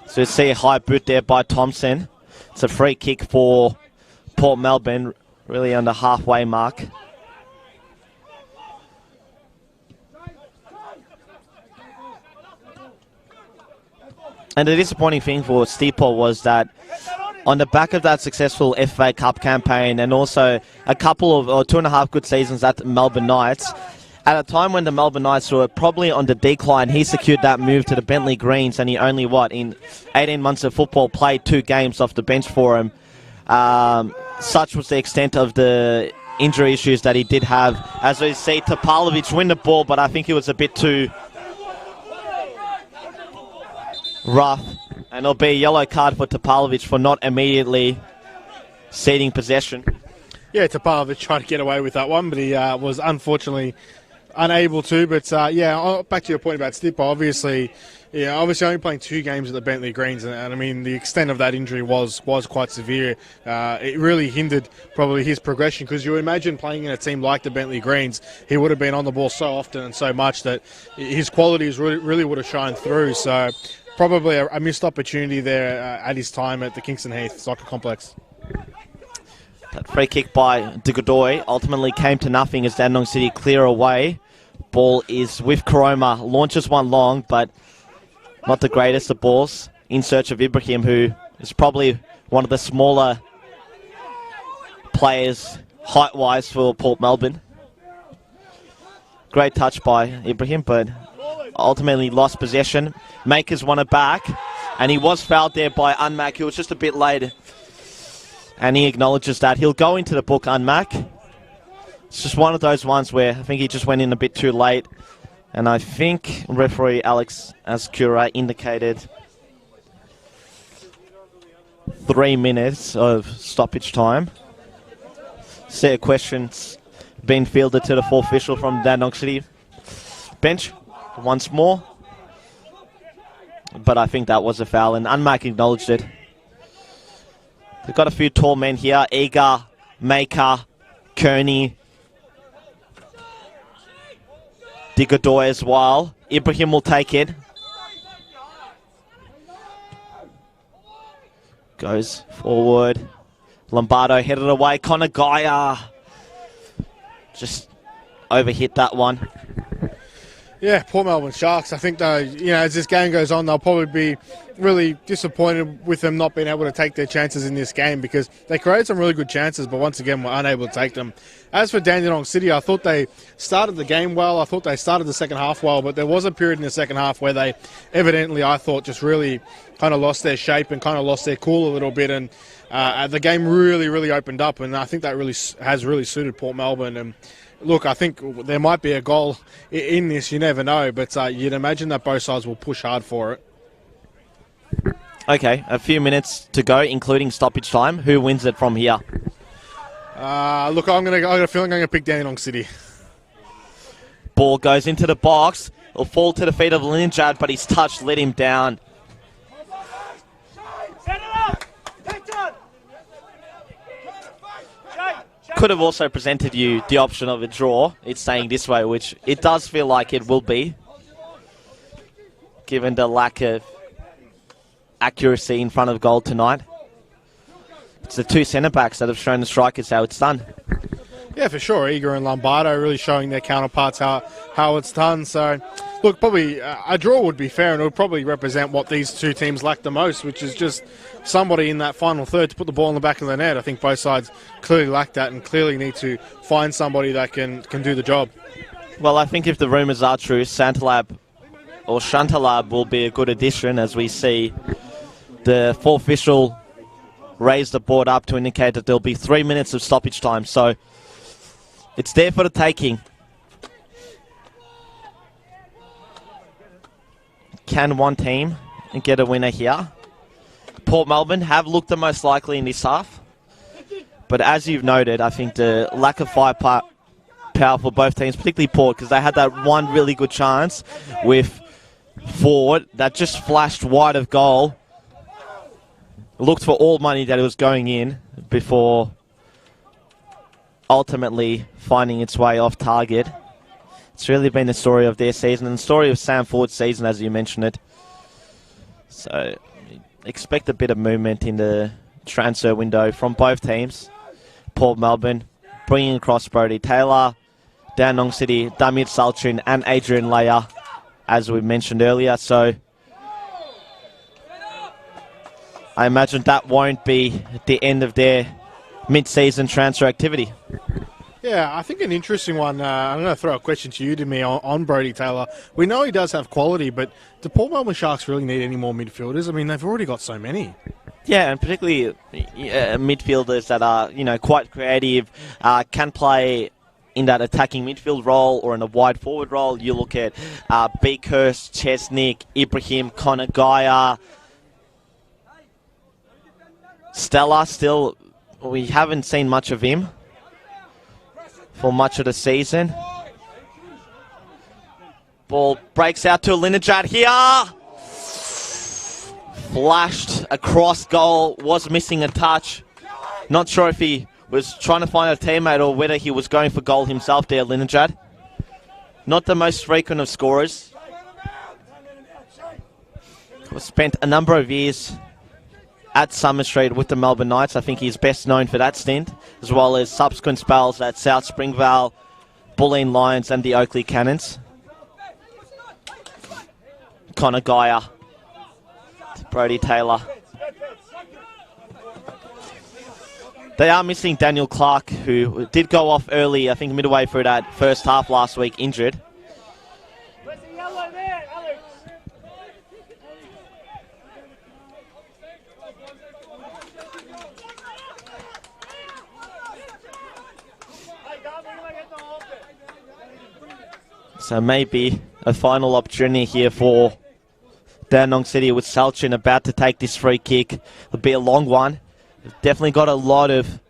So you see a high boot there by Thompson. It's a free kick for Port Melbourne, really on the halfway mark. And the disappointing thing for Stipo was that on the back of that successful FA Cup campaign and also a couple of, or 2.5 good seasons at Melbourne Knights, at a time when the Melbourne Knights were probably on the decline, he secured that move to the Bentley Greens, and he only, in 18 months of football, played 2 games off the bench for him. Such was the extent of the injury issues that he did have. As we see Topalovic win the ball, but I think it was a bit too rough. And it'll be a yellow card for Topalovic for not immediately ceding possession. Yeah, Topalovic tried to get away with that one, but he was unfortunately unable to. But back to your point about Stipo, obviously only playing 2 games at the Bentley Greens, and I mean the extent of that injury was quite severe. It really hindered probably his progression, because you imagine playing in a team like the Bentley Greens, he would have been on the ball so often and so much that his qualities really would have shined through. So probably a missed opportunity there at his time at the Kingston Heath Soccer Complex. That free kick by De Godoy ultimately came to nothing as Dandenong City clear away. Ball is with Koroma, launches one long, but not the greatest of balls. In search of Ibrahim, who is probably one of the smaller players height-wise for Port Melbourne. Great touch by Ibrahim, but ultimately lost possession. Makers won it back, and he was fouled there by Unmac, who was just a bit late. And he acknowledges that. He'll go into the book, Unmac. It's just one of those ones where I think he just went in a bit too late. And I think referee Alex Ascura indicated 3 minutes of stoppage time. See a question's been fielded to the 4th official from Dandenong City bench once more. But I think that was a foul, and Unmac acknowledged it. They've got a few tall men here. Eager, Maker, Kearney, De Godoy as well. Ibrahim will take it. Goes forward. Lombardo headed away. Connor Geyer just overhit that one. Yeah, Port Melbourne Sharks. I think, though, as this game goes on, they'll probably be really disappointed with them not being able to take their chances in this game, because they created some really good chances, but once again were unable to take them. As for Dandenong City, I thought they started the game well. I thought they started the second half well, but there was a period in the second half where they evidently, I thought, just really kind of lost their shape and kind of lost their cool a little bit, and the game really opened up, and I think that has really suited Port Melbourne. And look, I think there might be a goal in this, you never know, but you'd imagine that both sides will push hard for it. Okay, a few minutes to go, including stoppage time. Who wins it from here? Look, I got a feeling I'm going to pick Dandenong City. Ball goes into the box. It'll fall to the feet of Linjad, but his touch let him down. Could have also presented you the option of a draw. It's staying this way, which it does feel like it will be, given the lack of accuracy in front of goal tonight. It's the 2 centre-backs that have shown the strikers how it's done. Yeah, for sure. Eager and Lombardo really showing their counterparts how it's done. So Look, probably a draw would be fair, and it would probably represent what these two teams lack the most, which is just somebody in that final third to put the ball in the back of the net. I think both sides clearly lack that and clearly need to find somebody that can do the job. Well, I think if the rumours are true, Santalab will be a good addition, as we see the fourth official raise the board up to indicate that there'll be 3 minutes of stoppage time. So it's there for the taking. Can one team get a winner here? Port Melbourne have looked the most likely in this half. But as you've noted, I think the lack of firepower for both teams, particularly Port, because they had that one really good chance with Ford that just flashed wide of goal. Looked for all money that it was going in before ultimately finding its way off target. It's really been the story of their season and the story of Sam Ford's season, as you mentioned it. So expect a bit of movement in the transfer window from both teams. Port Melbourne bringing across Brody Taylor, Dandenong City, Damir Salchin and Adrian Leia, as we mentioned earlier. So I imagine that won't be the end of their mid-season transfer activity. Yeah, I think an interesting one. I'm going to throw a question to you, Demi, on Brody Taylor. We know he does have quality, but do Port Melbourne Sharks really need any more midfielders? I mean, they've already got so many. Yeah, and particularly midfielders that are, quite creative, can play in that attacking midfield role or in a wide forward role. You look at Beakhurst, Chesnick, Ibrahim, Connor Gaia, Stella. Still, we haven't seen much of him for much of the season. Ball breaks out to Linajad here. Flashed across goal, was missing a touch. Not sure if he was trying to find a teammate or whether he was going for goal himself there, Linajad. Not the most frequent of scorers. Spent a number of years at Summer Street with the Melbourne Knights. I think he's best known for that stint, as well as subsequent spells at South Springvale, Bulleen Lions and the Oakley Cannons. Connor Gaia, Brody Taylor. They are missing Daniel Clark, who did go off early, I think midway through that first half last week, injured. Where's the yellow there, Alex? So maybe a final opportunity here for Dandenong City with Salchin about to take this free kick. It'll be a long one. They've definitely got a lot of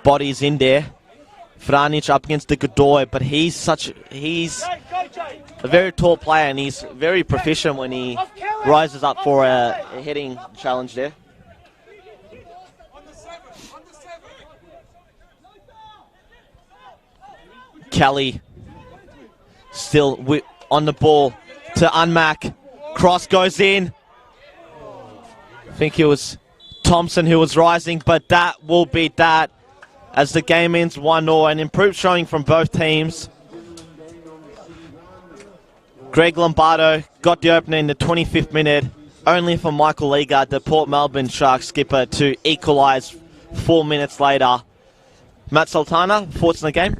bodies in there. Franic up against the Godoy, but he's a very tall player and he's very proficient when he rises up for a heading challenge there. Kelly still on the ball to Unmac. Cross goes in. I think it was Thompson who was rising, but that will be that as the game ends 1-0. An improved showing from both teams. Greg Lombardo got the opener in the 25th minute, only for Michael Leagard, the Port Melbourne Sharks skipper, to equalise 4 minutes later. Matt Sultana, thoughts on the game?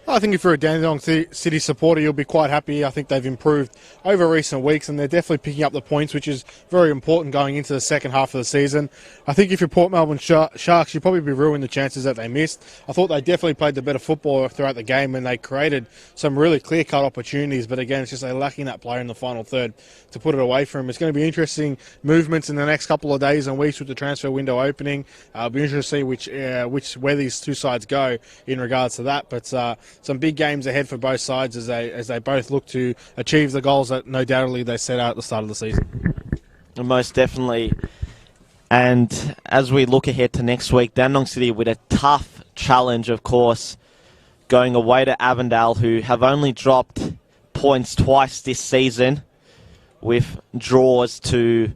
I think if you're a Dandenong City supporter, you'll be quite happy. I think they've improved over recent weeks and they're definitely picking up the points, which is very important going into the second half of the season. I think if you're Port Melbourne Sharks, you'll probably be ruining the chances that they missed. I thought they definitely played the better football throughout the game and they created some really clear-cut opportunities, but again, it's just they're lacking that player in the final third to put it away from them. It's going to be interesting movements in the next couple of days and weeks with the transfer window opening. It'll be interesting to see where these two sides go in regards to that, but some big games ahead for both sides as they both look to achieve the goals that no doubtedly they set out at the start of the season. Most definitely. And as we look ahead to next week, Dandenong City with a tough challenge, of course, going away to Avondale, who have only dropped points twice this season with draws to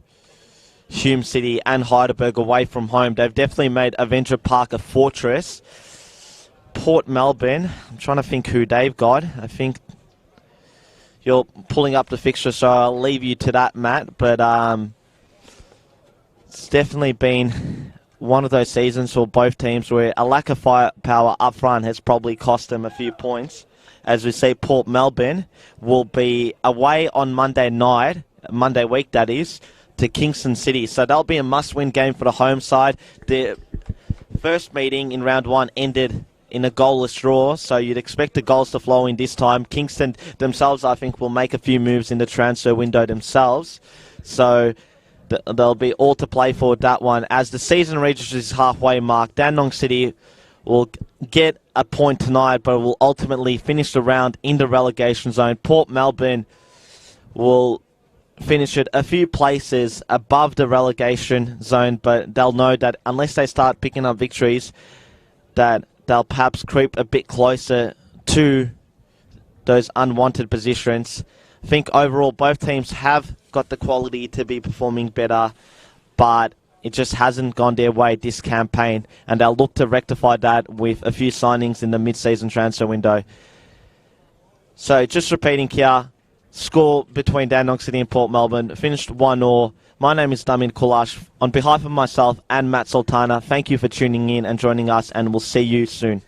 Hume City and Heidelberg away from home. They've definitely made Avenger Park a fortress. Port Melbourne, I'm trying to think who they've got. I think you're pulling up the fixture, so I'll leave you to that, Matt. But it's definitely been one of those seasons for both teams where a lack of firepower up front has probably cost them a few points. As we see, Port Melbourne will be away on Monday week that is, to Kingston City. So that'll be a must-win game for the home side. The first meeting in round one ended in a goalless draw, so you'd expect the goals to flow in this time. Kingston themselves, I think, will make a few moves in the transfer window themselves. So they'll be all to play for that one. As the season reaches its halfway mark, Dandenong City will get a point tonight, but will ultimately finish the round in the relegation zone. Port Melbourne will finish it a few places above the relegation zone, but they'll know that unless they start picking up victories, that they'll perhaps creep a bit closer to those unwanted positions. I think overall both teams have got the quality to be performing better, but it just hasn't gone their way this campaign, and they'll look to rectify that with a few signings in the mid-season transfer window. So just repeating here, score between Dandenong City and Port Melbourne finished 1-1. My name is Damir Kulash. On behalf of myself and Matt Sultana, thank you for tuning in and joining us, and we'll see you soon.